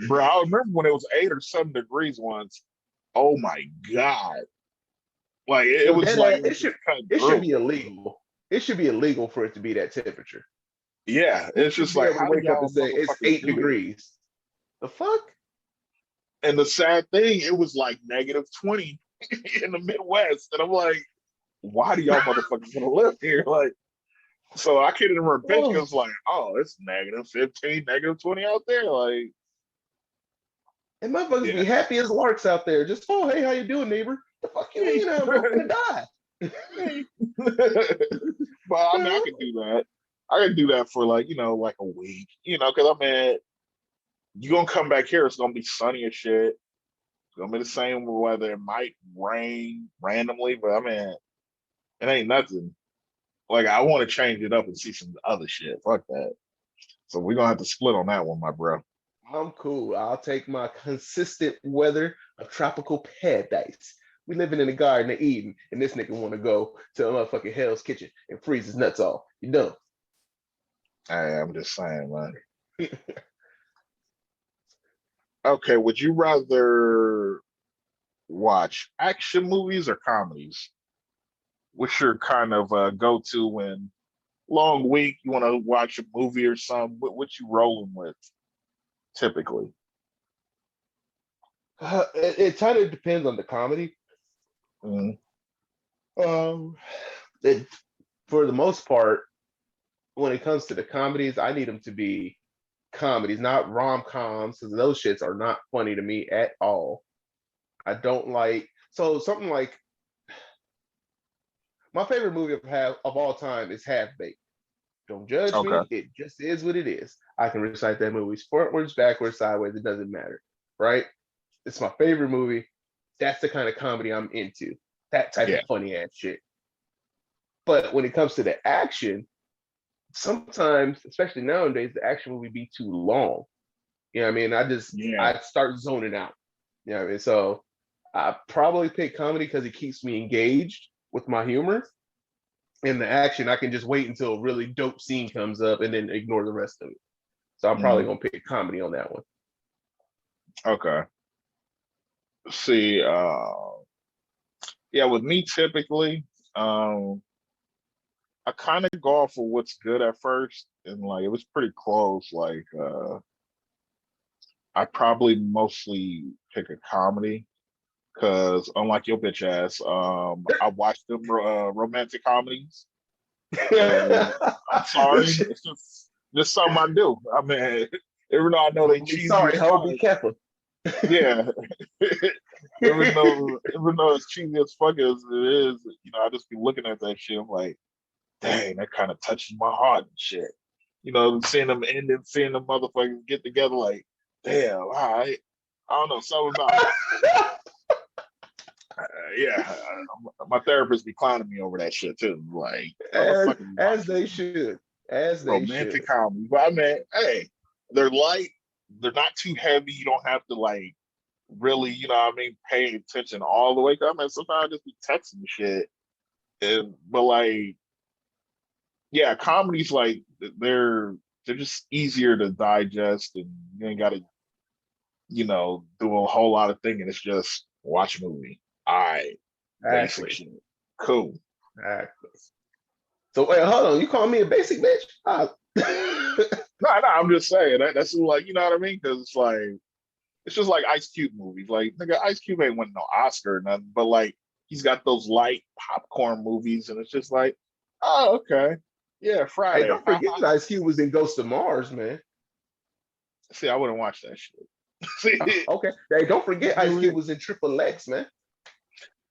Bro, I remember when it was 8 or 7 degrees once. Oh my God. Like, it Yo, was that like, it it was should just cutting it should through. be illegal. It should be illegal for it to be that temperature. Yeah, Who it's should just be like, able to how do wake up and y'all say it's motherfuckers eight do this? degrees? The fuck? And the sad thing, it was like -20 in the Midwest. And I'm like, why do y'all motherfuckers want to live here? Like, so I can't even repent Oh, because, like, oh, it's -15, -20 out there. Like, and motherfuckers yeah. be happy as larks out there. Just hey, how you doing, neighbor? The fuck you mean I'm gonna die? But I mean, I could do that. I could do that for like, like a week, because I mean, you're gonna come back here, it's gonna be sunny as shit. gonna be the same whether it might rain randomly, but I mean, it ain't nothing. Like I want to change it up and see some other shit. Fuck that. So we're gonna have to split on that one, my bro. I'm cool. I'll take my consistent weather of tropical paradise. We living in the Garden of Eden, and this nigga want to go to a motherfucking Hell's Kitchen and freeze his nuts off. You know? Hey, I'm just saying, man. Okay, would you rather watch action movies or comedies? What's your kind of go-to when long week you want to watch a movie or something? What you rolling with typically? It kind of depends on the comedy. Mm, Um, it, for the most part, when it comes to the comedies, I need them to be comedies, not rom coms, because those shits are not funny to me at all. I don't like so something like my favorite movie of all time is Half Baked. Don't judge okay. me. It just is what it is. I can recite that movie forwards, backwards, sideways. It doesn't matter, right? It's my favorite movie. That's the kind of comedy I'm into. That type of Yeah. funny ass shit. But when it comes to the action, sometimes, especially nowadays, the action movie be too long. You know what I mean? Yeah. I start zoning out. You know what I mean? So I probably pick comedy because it keeps me engaged with my humor. In the action, I can just wait until a really dope scene comes up and then ignore the rest of it. So I'm probably Mm, gonna pick comedy on that one. okay. See, yeah, with me typically, um, I kind of go off of what's good at first, and like it was pretty close. Like, I probably mostly pick a comedy because unlike your bitch ass, I watch them romantic comedies. And I'm sorry, it's just something I do. I mean, even though I know they Don't be cheesy sorry, as ho. fuck, Be careful. yeah. Even though it's cheesy as fuck as it is, I just be looking at that shit. I'm like, dang, that kind of touches my heart and shit. Seeing them end and seeing them motherfuckers get together, like, damn, all right. I don't know, something about it. Yeah, my therapist be clowning me over that shit too. Like, motherfuckers as watching they should, as they romantic should. comedy. But I mean, hey, they're light, they're not too heavy. You don't have to like really, what I mean, pay attention all the way. I mean, sometimes I just be texting shit. But like, yeah, comedies like they're just easier to digest, and you ain't got to do a whole lot of thinking. It's just watch a movie. All right, basic Exactly. shit. Cool. Exactly. So wait, hold on. You call me a basic bitch? No, no, I'm just saying that's like what I mean, because it's just like Ice Cube movies. Like nigga, Ice Cube ain't winning no Oscar or nothing, but like he's got those light popcorn movies, and it's just like, oh okay, yeah, Hey, Friday. don't forget Ice Cube was in Ghost of Mars, man. See, I wouldn't watch that shit. See, Okay. Hey, don't forget Ice Cube was in Triple X, man.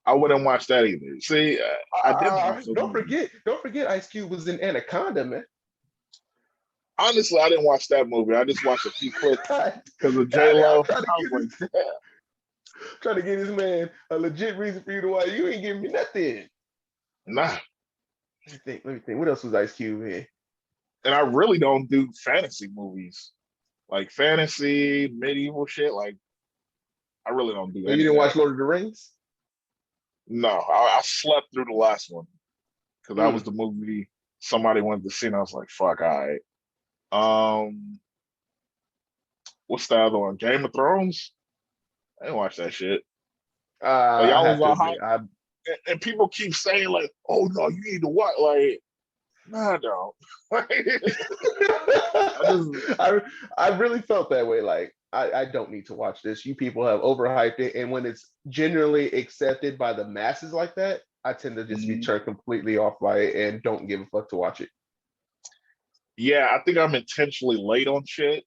I wouldn't watch that either. See, I didn't watch those movies. Don't forget Ice Cube was in Anaconda, man. Honestly, I didn't watch that movie. I just watched a few clips God, because of J I'm Lo. I was like, damn, trying to get this man a legit reason for you to watch. You ain't giving me nothing. nah. Let me think. Let me think. What else was Ice Cube in? And I really don't do fantasy movies, like fantasy, medieval shit. Like I really don't do Oh, you any of didn't that. watch Lord of the Rings? No, I slept through the last one because that was Mm. the movie somebody wanted to see, and I was like, fuck, all right. Um, what's the other one? Game of Thrones? I didn't watch that shit. Like I y'all was have to all admit, hype, and people keep saying like, "Oh no, you need to watch." Like, nah, I don't. I just I I really felt that way. Like I don't need to watch this. You people have overhyped it, and when it's generally accepted by the masses like that, I tend to just be mm, turned completely off by it and don't give a fuck to watch it. yeah, I think I'm intentionally late on shit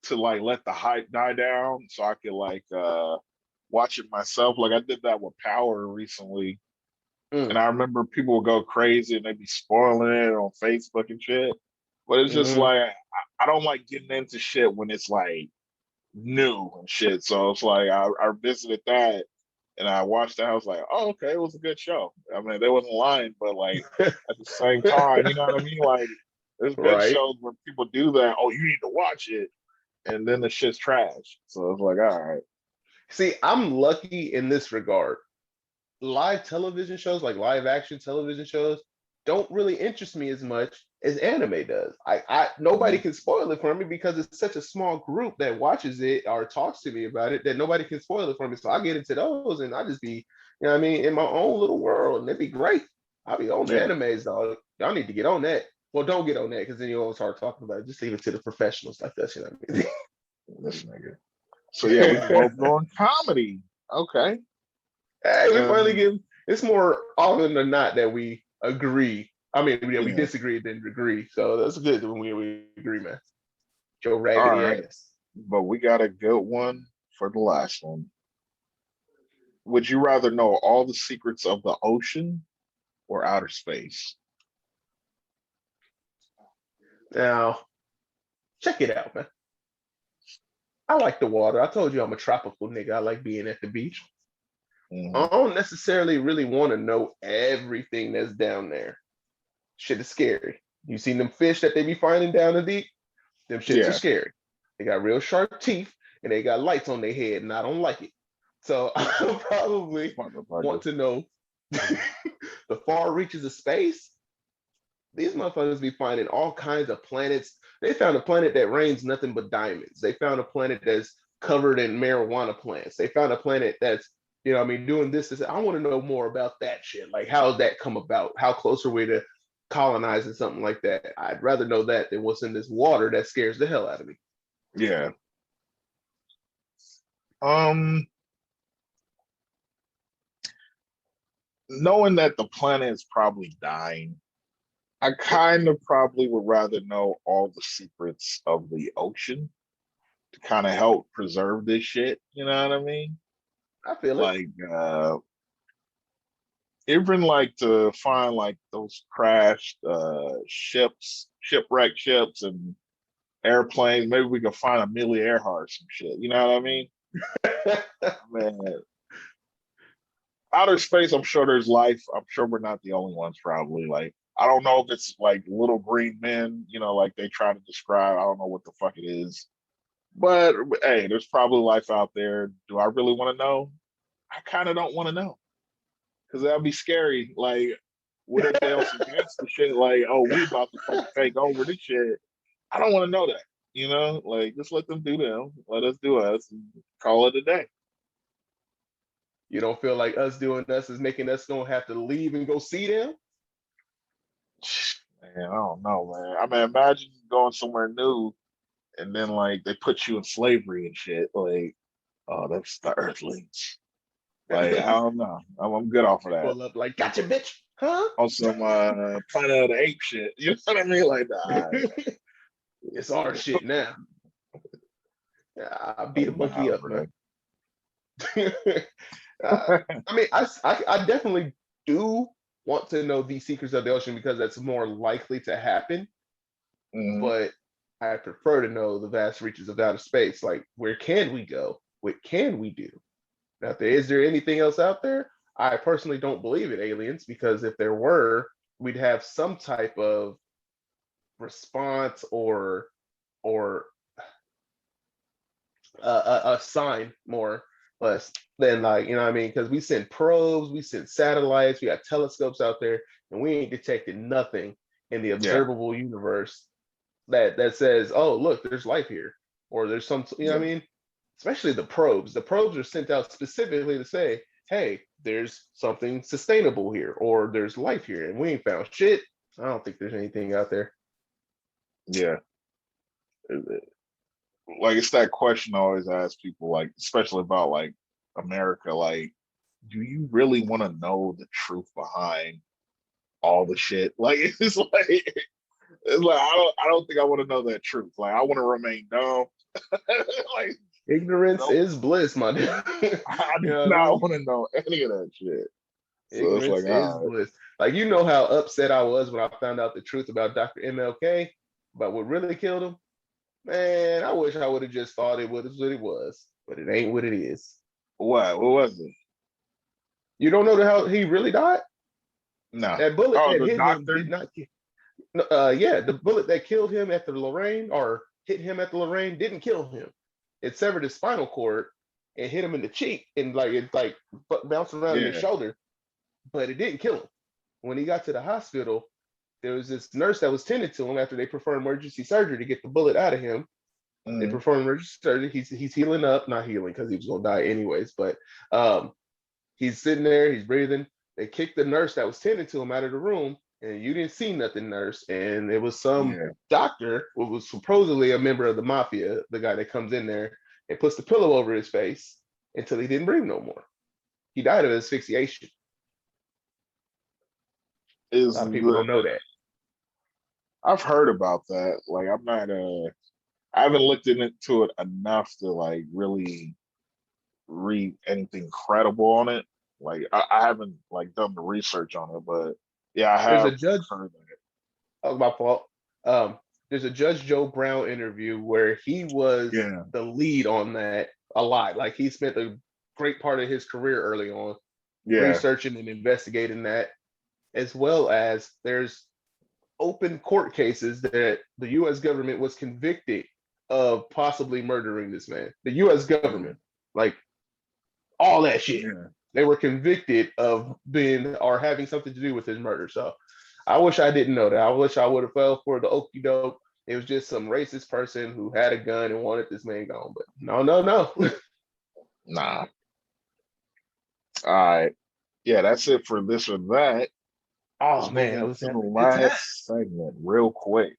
to like let the hype die down so I could like watch it myself. Like I did that with Power recently. Mm, And I remember people would go crazy and they'd be spoiling it on Facebook and shit. But it's just hmm like I don't like getting into shit when it's like new and shit. So it's like I visited that and I watched that. I was like, oh, okay, it was a good show. I mean, they wasn't lying, but like at the same time, you know what I mean? Like there's been Right. shows where people do that. Oh, you need to watch it, and then the shit's trash. So it's like, all right, See, I'm lucky in this regard. Live television shows, like live action television shows, don't really interest me as much as anime does. I nobody mhm. can spoil it for me because it's such a small group that watches it or talks to me about it that nobody can spoil it for me. So I get into those and I just be, you know what I mean, in my own little world, and it'd be great. I'll be on the Yeah, animes, dog. Y'all need to get on that. Well, don't get on that because then you always start talking about it. Just leave it to the professionals like us, you know what this nigga. So I yeah, we mean? both doing comedy. Okay. Hey, we finally Um, give. It's more often than not that we agree. I mean, we yeah. disagree than agree. So that's good when we agree, man. Joe All Raggedy right. ass. But we got a good one for the last one. Would you rather know all the secrets of the ocean or outer space? Now, check it out, man. I like the water. I told you I'm a tropical nigga. I like being at the beach. I Hmm. don't necessarily really want to know everything that's down there. Shit is scary. You seen them fish that they be finding down the deep? Them shits are Yeah. scary. They got real sharp teeth and they got lights on their head, and I don't like it. So I probably want Motherfucker. to know the far reaches of space. These motherfuckers be finding all kinds of planets. They found a planet that rains nothing but diamonds. They found a planet that's covered in marijuana plants. They found a planet that's, you know, I mean, doing this. I want to know more about that shit. Like, how did that come about? How close are we to colonizing something like that? I'd rather know that than what's in this water that scares the hell out of me. Yeah. Um, Knowing that the planet is probably dying, I kind of probably would rather know all the secrets of the ocean to kind of help preserve this shit. You know what I mean? I feel it. Like, even like to find like those crashed ships, shipwrecked ships and airplanes. Maybe we could find Amelia Earhart or some shit. You know what I mean? Man, outer space, I'm sure there's life. I'm sure we're not the only ones, probably. Like, I don't know if it's like little green men, you know, like they try to describe. I don't know what the fuck it is. But hey, there's probably life out there. Do I really want to know? I kind of don't want to know because that'd be scary. Like, what if they on some gangster shit? Like, oh, we about to fucking take over this shit. I don't want to know that. You know, like just let them do them. Let us do us and call it a day. You don't feel like us doing us is making us gonna have to leave and go see them? Man, I don't know, man. I mean, imagine going somewhere new and then like they put you in slavery and shit. Like, oh, that's the Earthlings. Like, I don't know. I'm good off of They that. pull up like, gotcha, bitch, huh? On some Planet of the Ape shit. You know what I mean? Like, nah, It's our shit now. I beat like, a monkey nah, up, man. bro. uh, I mean, I definitely do want to know the secrets of the ocean because that's more likely to happen. Hmm. But I prefer to know the vast reaches of outer space. Like, where can we go? What can we do? Now, is there anything else out there? I personally don't believe in aliens because if there were, we'd have some type of response or a sign more less than, like, you know what I mean? Because we send probes, we send satellites, we got telescopes out there, and we ain't detected nothing in the Yeah, observable universe that says, oh, look, there's life here, or there's some, you know what yeah, I mean? Especially the probes. The probes are sent out specifically to say, hey, there's something sustainable here, or there's life here, and we ain't found shit. I don't think there's anything out there. yeah. Like it's that question I always ask people, like especially about like America. Like, do you really want to know the truth behind all the shit? Like, it's like I don't think I want to know that truth. Like, I want to remain dumb. Like, Ignorance nope, is bliss, my dude. I You do know what I not mean? want to know any of that shit. So it's Ignorance like, is all right, bliss. Like, you know how upset I was when I found out the truth about Dr. MLK, about what really killed him? Man, I wish I would have just thought it was what it was, but it ain't what it is. What was it? You don't know how he really died? No. That bullet Oh, that the hit him doctor. did not kill. Yeah, the bullet that killed him at the Lorraine or hit him at the Lorraine didn't kill him. It severed his spinal cord and hit him in the cheek and like it like bounced around in his Yeah. shoulder, but it didn't kill him. When he got to the hospital, there was this nurse that was tending to him after they performed emergency surgery to get the bullet out of him. They Mm, performed emergency surgery. He's healing up, not healing because he was gonna die anyways, but um, he's sitting there, he's breathing. They kicked the nurse that was tending to him out of the room, and you didn't see nothing, nurse. And it was some yeah. doctor who was supposedly a member of the mafia, the guy that comes in there and puts the pillow over his face until he didn't breathe no more. He died of asphyxiation. A Is lot of people don't know that. I've heard about that. Like I'm not I haven't looked into it enough to like really read anything credible on it. Like I haven't like done the research on it, but yeah, I There's a have judge, heard that. oh, my fault. There's a Judge Joe Brown interview where he was Yeah, the lead on that a lot. Like he spent a great part of his career early on yeah, researching and investigating that, as well as there's open court cases that the U.S. government was convicted of possibly murdering this man. The U.S. yeah, government, like all that shit, yeah. they were convicted of being or having something to do with his murder. So I wish I didn't know that. I wish I would have fell for the okey doke. It was just some racist person who had a gun and wanted this man gone. But no, no, no. Nah. All right. Yeah, that's it for this or that. Oh Let's move man, I into was the having a good time. last segment real quick.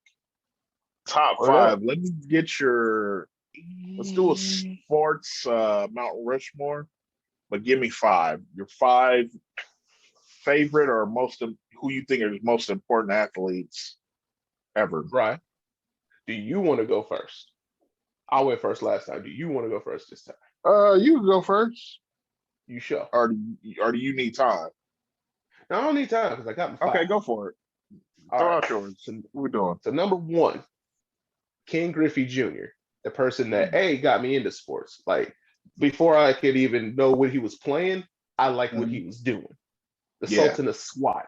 Top What five. up? Let me get your. Let's do a sports Mount Rushmore, but give me five. Your five favorite or who you think are most important athletes ever. Right. Do you want to go first? I went first last time. Do you want to go first this time? You can go first, You sure? or do you need time? Now, I don't need time because I got my Okay, five. go for it. All Throw right. out yours. So, What we doing? so number one, Ken Griffey Jr., the person that Mm, A got me into sports. Like before I could even know what he was playing, I liked what mm, he was doing. The yeah, Sultan of SWAT,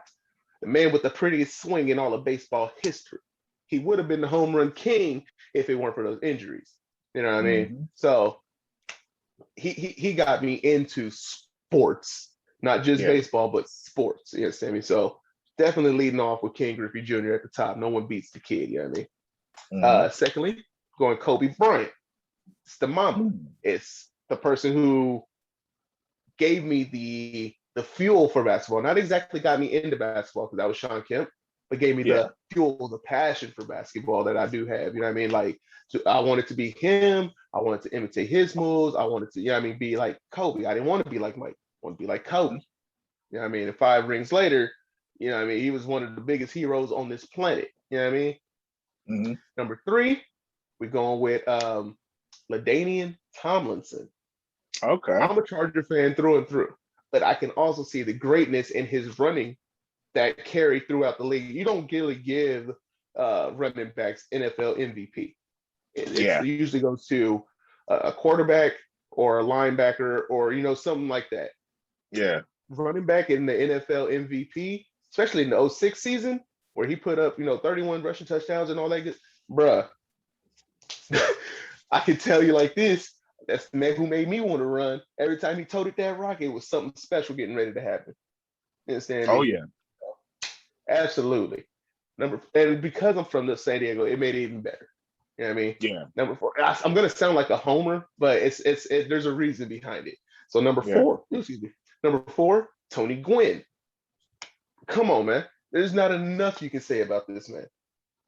the man with the prettiest swing in all of baseball history. He would have been the home run king if it weren't for those injuries. You know what I mean? hmm, So he got me into sports, not just yeah, baseball, but sports. You understand me? So definitely leading off with Ken Griffey Jr. at the top. No one beats the kid. You know what I mean? hmm, Secondly, going Kobe Bryant. It's the mama. mm, It's the person who gave me the fuel for basketball. Not exactly got me into basketball because that was Sean Kemp, but gave me yeah, the fuel, the passion for basketball that I do have. You know what I mean? Like I wanted to be him. I wanted to imitate his moves. I wanted to, you know what I mean, be like Kobe. I didn't want to be like Mike. I want to be like Kobe. mm, You know what I mean? And 5 rings later, you know what I mean, he was one of the biggest heroes on this planet. You know what I mean? hmm. Number three, we're going with LaDainian Tomlinson. Okay, I'm a Charger fan through and through, but I can also see the greatness in his running that carry throughout the league. You don't really give running backs NFL MVP. It yeah, usually goes to a quarterback or a linebacker or something like that. yeah, Running back in the NFL MVP, especially in the '06 season where he put up 31 rushing touchdowns and all that good, bruh. I can tell you like this. That's the man who made me want to run. Every time he toted that rock, it was something special getting ready to happen. You understand oh me? yeah, Absolutely. And because I'm from the San Diego, it made it even better. You know what I mean? yeah, Number four. I'm gonna sound like a homer, but there's a reason behind it. So number yeah, four, excuse me. Number four, Tony Gwynn. Come on, man. There's not enough you can say about this man.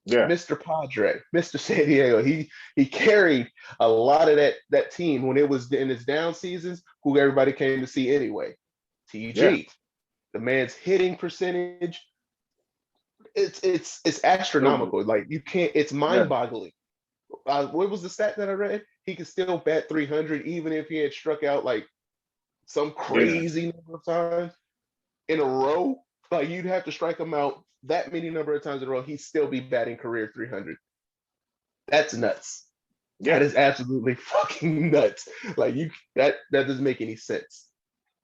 yeah, Mr. Padre, Mr. San Diego. He carried a lot of that team when it was in its down seasons, who everybody came to see anyway. yeah. TG, the man's hitting percentage, it's It was, astronomical. Like you can't, it's yeah, mind-boggling. What was the stat that I read? He could still bat 300 even if he had struck out like some yeah, crazy number of times in a row. Like you'd have to strike him out that many number of times in a row. He'd still be batting career 300. That's nuts. That Yeah, is absolutely fucking nuts. Like that doesn't make any sense.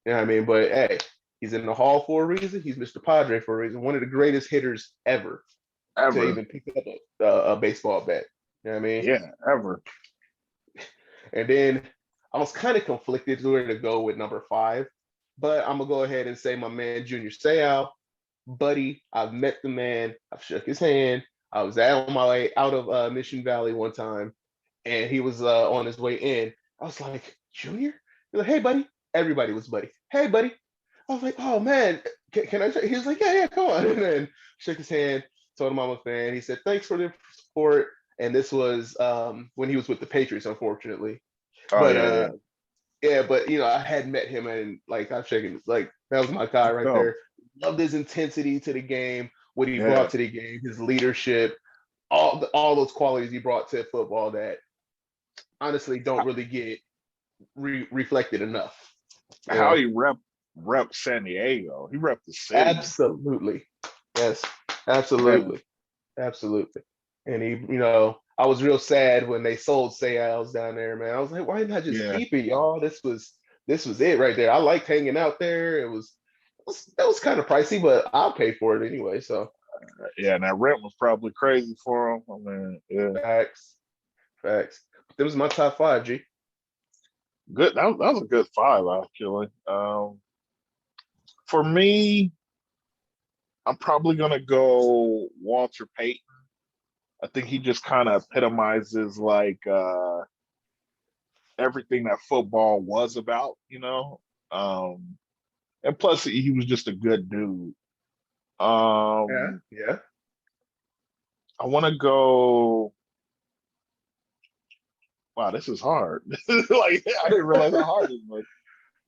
You know what I mean? But hey, he's in the Hall for a reason. He's Mr. Padre for a reason. One of the greatest hitters ever to ever. even pick up a baseball bat. You know what I mean? Yeah, ever. And then I was kind of conflicted where to go with number five, but I'm gonna go ahead and say my man Junior Seau, buddy. I've met the man. I've shook his hand. I was out on my way out of Mission Valley one time, and he was on his way in. I was like, Junior? He's like, hey, buddy. Everybody was buddy. Hey, buddy. I was like, oh man, can I? He was like, yeah, yeah, come on. And then shook his hand, told him I'm a fan. He said, thanks for the support. And this was when he was with the Patriots, unfortunately. Oh But yeah, yeah. yeah, but I had met him and like I'm shaking like that was my guy right No, there. Loved his intensity to the game, what he yeah. brought to the game, his leadership, all those qualities he brought to football that honestly don't really get reflected enough. You How know, he rep San Diego. He rep the city. absolutely, yes, Man, absolutely, absolutely. And he, I was real sad when they sold Sayals down there, man. I was like, why not just yeah, keep it, y'all? This was it right there. I liked hanging out there. That was kind of pricey, but I'll pay for it anyway. So yeah. And that rent was probably crazy for him. I mean, yeah. facts, facts. That was my top five, G. Good. That was a good five actually. For me, I'm probably gonna go Walter Payton. I think he just kind of epitomizes like everything that football was about. Um, and plus he was just a good dude. Yeah, Um, yeah. I want to go. Wow, this is hard. Like I didn't realize how hard it was.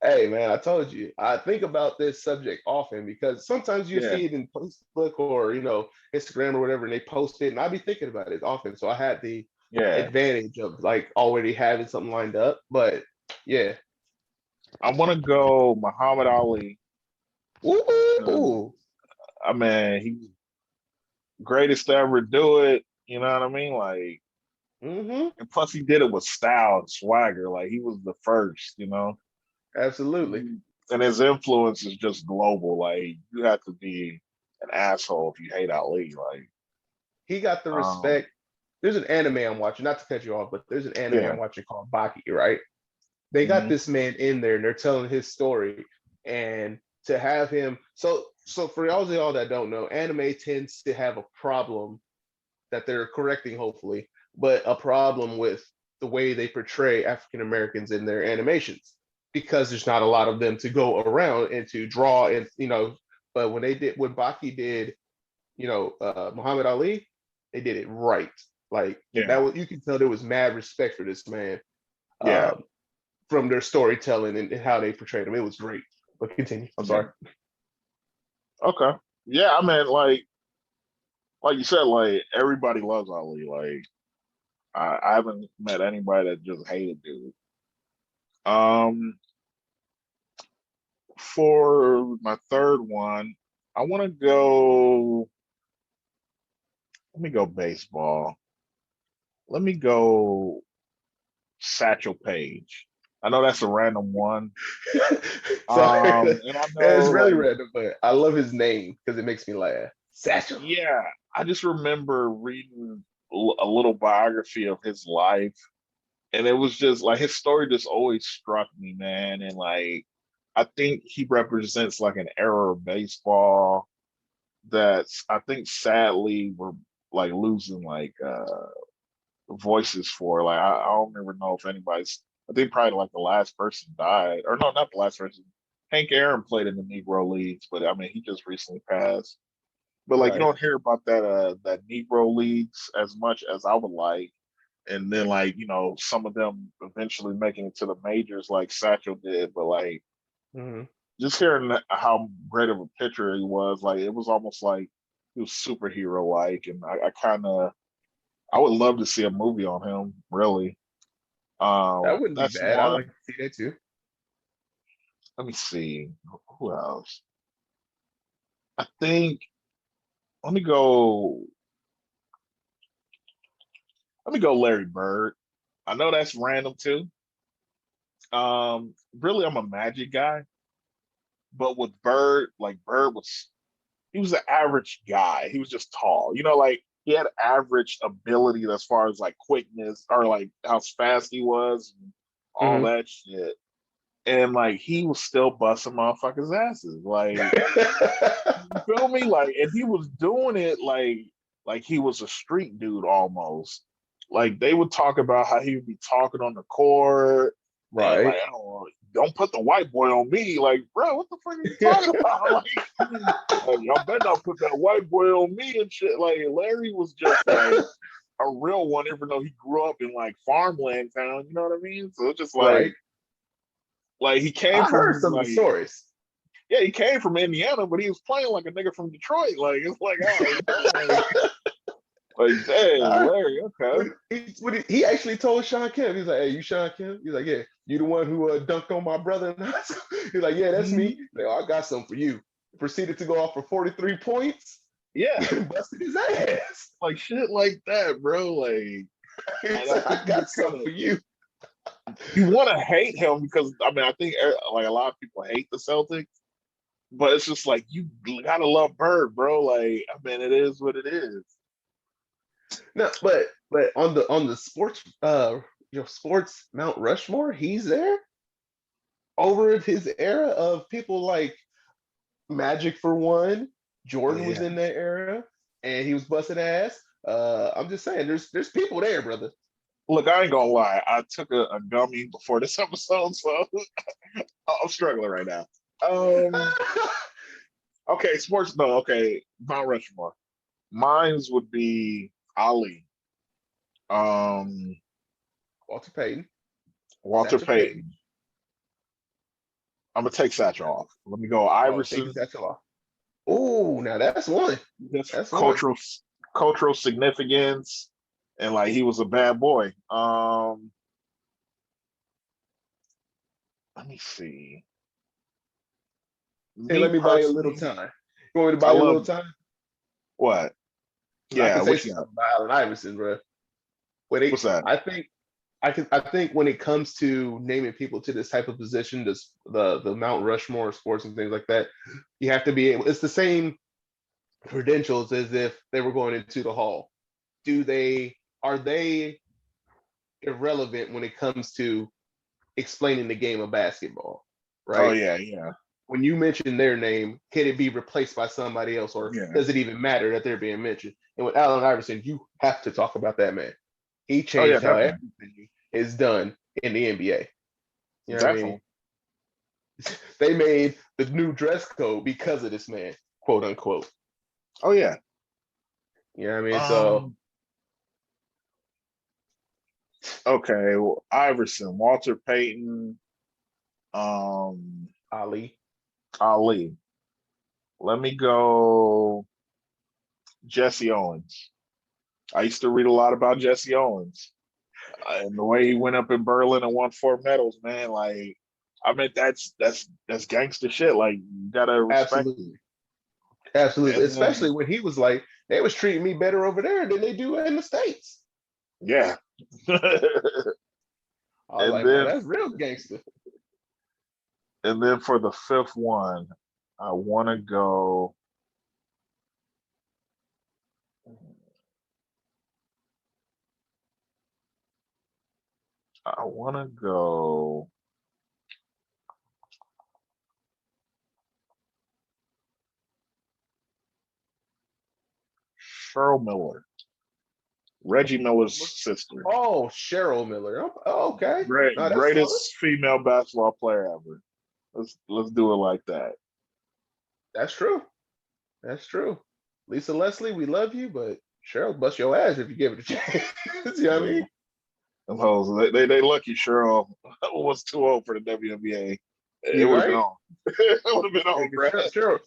Hey man, I told you. I think about this subject often because sometimes you Yeah, see it in Facebook or Instagram or whatever, and they post it, and I be thinking about it often. So I had the yeah. advantage of like already having something lined up. But yeah, I want to go Muhammad Ali. ooh, ooh, 'Cause, ooh. I mean, he's greatest to ever do it. You know what I mean? Like, Mm-hmm. and plus he did it with style and swagger. Like he was the first. Absolutely. And his influence is just global. Like you have to be an asshole if you hate Ali. Like, He got the um, respect. There's an anime I'm watching, not to cut you off, but there's an anime I'm yeah, watching called Baki, right? They got hmm this man in there and they're telling his story. And to have him so for y'all that don't know, anime tends to have a problem that they're correcting, hopefully, but a problem with the way they portray African Americans in their animations because there's not a lot of them to go around and to draw and. But when Baki did Muhammad Ali, they did it right. Like yeah, that was you can tell there was mad respect for this man yeah, um, from their storytelling and how they portrayed him. It was great. But continue. I'm yeah. sorry. Okay, yeah. I mean, like you said, like everybody loves Ali. Like I haven't met anybody that just hated dude. Um, for my third one, I want to go. Let me go baseball. Let me go Satchel Paige. I know that's a random one. Sorry. And I It's know really like random, but I love his name because it makes me laugh. Satchel. yeah, I just remember reading a little biography of his life, and it was just like his story just always struck me, man. And like I think he represents like an era of baseball that's I think sadly we're like losing like voices for. Like I don't even know if anybody's. I think probably like the last person died, or no, not the last person. Hank Aaron played in the Negro Leagues, but I mean he just recently passed. But like you Right. don't hear about that Negro Leagues as much as I would like. And then like some of them eventually making it to the majors like Satchel did, but like Mm-hmm. just hearing how great of a pitcher he was, like it was almost like he was superhero like, and I kind of I would love to see a movie on him. Really, That wouldn't be that's bad. I'd one. like to see that too. Let me see who else. I think let me go. Let me go Larry Bird. I know that's random too. Really, I'm a Magic guy, but with Bird, like Bird was, he was an average guy. He was just tall. Like he had average ability as far as like quickness or like how fast he was and all Mhm. that shit. And like he was still busting motherfuckers' asses. Like, you feel me? Like, and he was doing it like he was a street dude almost. Like they would talk about how he would be talking on the court and Right. like, oh, don't put the white boy on me. Like, bro, what the fuck are you talking about? Like y'all better not put that white boy on me and shit. Like Larry was just like a real one, even though he grew up in like farmland town. You know what I mean? So it's just Right. like he came I heard from some of the like stories. yeah, he came from Indiana, but he was playing like a nigga from Detroit. Like it's like, all right, like dang, I Larry, okay. he actually told Sean Kemp, he's like, "Hey, you Sean Kemp?" He's like, "Yeah, you the one who dunked on my brother." He's like, "Yeah, that's me." Mhm. Like, "Oh, I got something for you." Proceeded to go off for 43 points, Yeah, busted his ass. like shit like that, bro. Like, He and I said, think "I got something for you." you want to hate him because I mean I think like a lot of people hate the Celtics, but it's just like you gotta love Bird, bro. Like I mean it is what it is. No, but on the sports sports Mount Rushmore, he's there over his era of people like Magic for one. Jordan was Yeah. in that era, and he was busting ass. I'm just saying, there's people there, brother. Look, I ain't gonna lie. I took a gummy before this episode, so I'm struggling right now. Um, okay, sports. No, okay, Mount Rushmore. Mine's would be Ali, um, Walter Payton, Walter Satchel Payton. Payton. I'm gonna take Satchel off. Let me go Oh, taking Iverson. Satchel off. Oh, now that's one. That's That's one. cultural significance, and like he was a bad boy. Let me see. Hey, Me let me buy you a little personally, time. You want me to I buy you a love little time? what? I Yeah, can say what you got? something about Allen Iverson, bro. When it, What's that? I think when it comes to naming people to this type of position, this the Mount Rushmore of sports and things like that, you have to be able. It's the same credentials as if they were going into the hall. Do they are they irrelevant when it comes to explaining the game of basketball? Oh Right? yeah, yeah, When you mention their name, can it be replaced by somebody else, or yeah. does it even matter that they're being mentioned? And with Allen Iverson, you have to talk about that man. He Oh yeah, changed how definitely, everything is done in the NBA. You know what I mean? definitely. They made the new dress code because of this man, quote unquote. Oh yeah. You know what I mean? So Um. Okay. Well, Iverson, Walter Payton, um, Ali. Ali. Let me go. Jesse Owens. I used to read a lot about Jesse Owens and the way he went up in Berlin and won 4 medals. Man, like, I mean, that's gangster shit. Like, you gotta respect it. Absolutely. Absolutely. And Especially then, when he was like, they was treating me better over there than they do in the States. yeah. I was and like, man, then that's real gangster. and then for the fifth one, I want to go. I want to go. Cheryl Miller, Reggie Miller's sister. Oh, Cheryl Miller. Oh, okay. No, that's solid. Greatest female basketball player ever. Let's do it like that. That's true. That's true. Lisa Leslie, we love you, but Cheryl bust your ass if you give it a chance. You know what I Yeah. mean? Them hoes, they lucky Cheryl was too old for the WNBA. It You would have been right? on. It would have been Yeah, on, 'cause bro. Cheryl.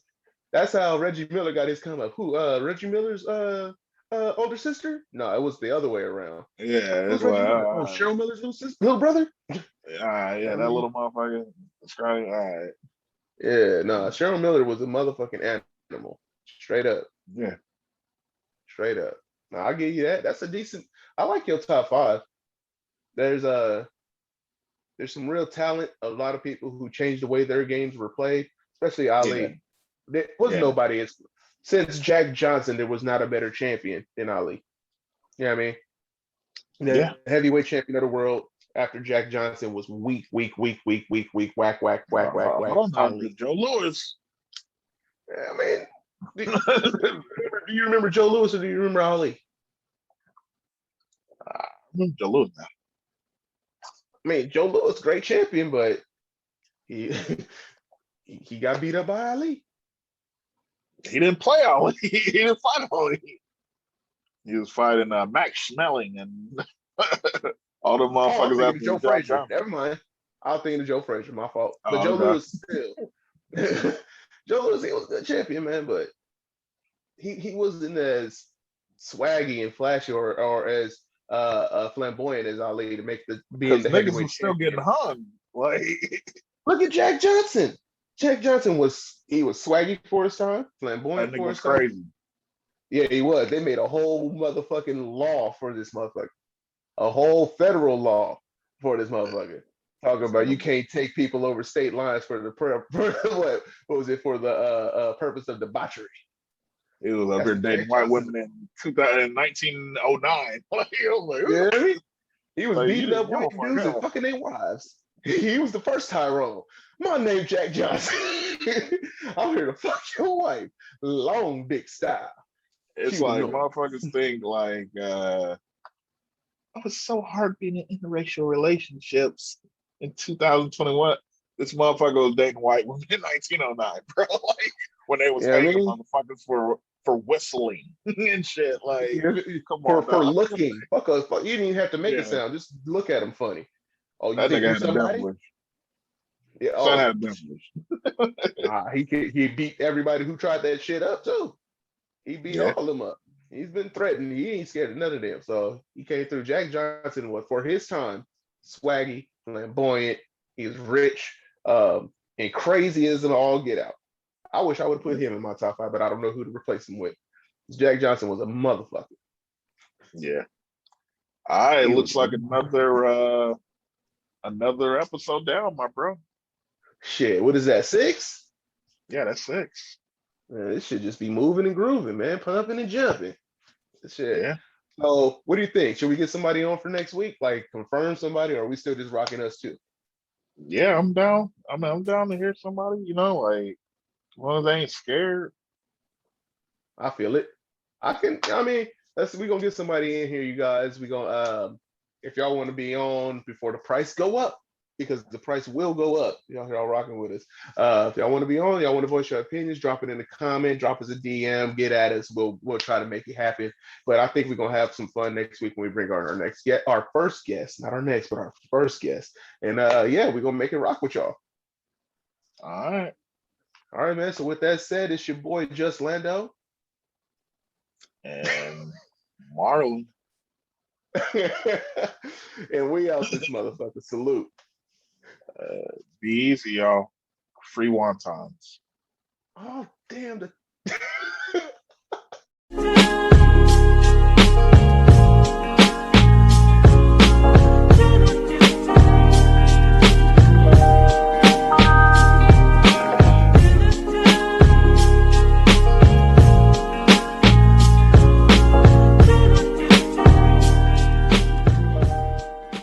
That's how Reggie Miller got his come up. Who? Reggie Miller's older sister? No, it was the other way around. Yeah, it's Who's Reggie like, Miller? Oh, Cheryl Miller's little sister, little brother. yeah, I that mean, little motherfucker. That's right. All right. yeah, no, Cheryl Miller was a motherfucking animal. Straight up, Yeah. straight up. No, I'll give you that. That's a decent. I like your top five. there's there's some real talent. A lot of people who changed the way their games were played, especially Yeah, Ali. There was yeah, nobody since Jack Johnson. There was not a better champion than Ali. You know what I mean? yeah. The heavyweight champion of the world after Jack Johnson was weak, weak, weak, weak, weak, weak, whack, whack, whack, whack, Hold whack. on now, Ali. Joe Lewis. I mean, do you remember Joe Lewis or do you remember Ali? Joe Lewis now. I mean, Joe Lewis, great champion, but he he got beat up by Ali. He didn't play Ali. He didn't fight Ali. He was fighting Max Schmeling and all the Oh, I'm motherfuckers thinking of after Joe Jack Frazier. Johnson. Never mind. I was thinking of Joe Frazier. My fault. But Oh, Joe okay. Lewis still. Joe Lewis, he was a good champion, man, but he wasn't as swaggy and flashy or as flamboyant as Ali to make the being Because the niggas heavyweight was still getting champion. hung. Like, Look at Jack Johnson. Jack Johnson was swaggy for his time, that flamboyant nigga for was his time. crazy. Yeah, he was. They made a whole motherfucking law for this motherfucker. A whole federal law for this motherfucker. Talking This about you nigga, can't take people over state lines for the what was it for the purpose of debauchery. he was up That's here what dating Jack white Johnson. women in 1909. Like, I was like, You ooh. know what I mean? He was Like, you beating didn't up give a white fuck, dudes and huh? fucking their wives. He was the first Tyrone. My name Jack Johnson. I'm here to fuck your wife, long dick style. It's She was like normal. motherfuckers think like, oh, it's so hard being in interracial relationships in 2021. This motherfucker was dating white women in 1909, bro. Like when they was You know what I hating mean? motherfuckers for whistling and shit. Like, come on, For dog. looking, fuck us. Fuck, you didn't even have to make a Yeah, sound. Just look at him funny. Oh, you that think nigga you had a death somebody? wish. Yeah. Son Oh, had a death wish. he beat everybody who tried that shit up too. He beat Yeah, all of them up. He's been threatened. He ain't scared of none of them. So he came through. Jack Johnson was for his time swaggy, flamboyant. He was rich, and crazy as an all get out. I wish I would have put him in my top five, but I don't know who to replace him with. Jack Johnson was a motherfucker. yeah. All right, it He was looks like another episode down, my bro. shit. What is that? Six? Yeah, that's six. Man, this should just be moving and grooving, man, pumping and jumping. Shit. Yeah. So, what do you think? Should we get somebody on for next week? Like, confirm somebody, or are we still just rocking us too? Yeah, I'm down. I'm down to hear somebody, like as long as they ain't scared. I feel it. I can. I mean, we gonna get somebody in here, you guys. We gonna if y'all want to be on before the price go up, because the price will go up. Y'all rocking with us. If y'all want to be on, y'all want to voice your opinions, drop it in the comment, drop us a DM, get at us. We'll try to make it happen. But I think we're gonna have some fun next week when we bring on our first guest, not our next, but our first guest. And yeah, we're gonna make it rock with y'all. All right. All right, man. So with that said, it's your boy JSTLando. And Marlon. And we out this motherfucker. Salute. Be easy, y'all. Free wontons. Oh, damn. The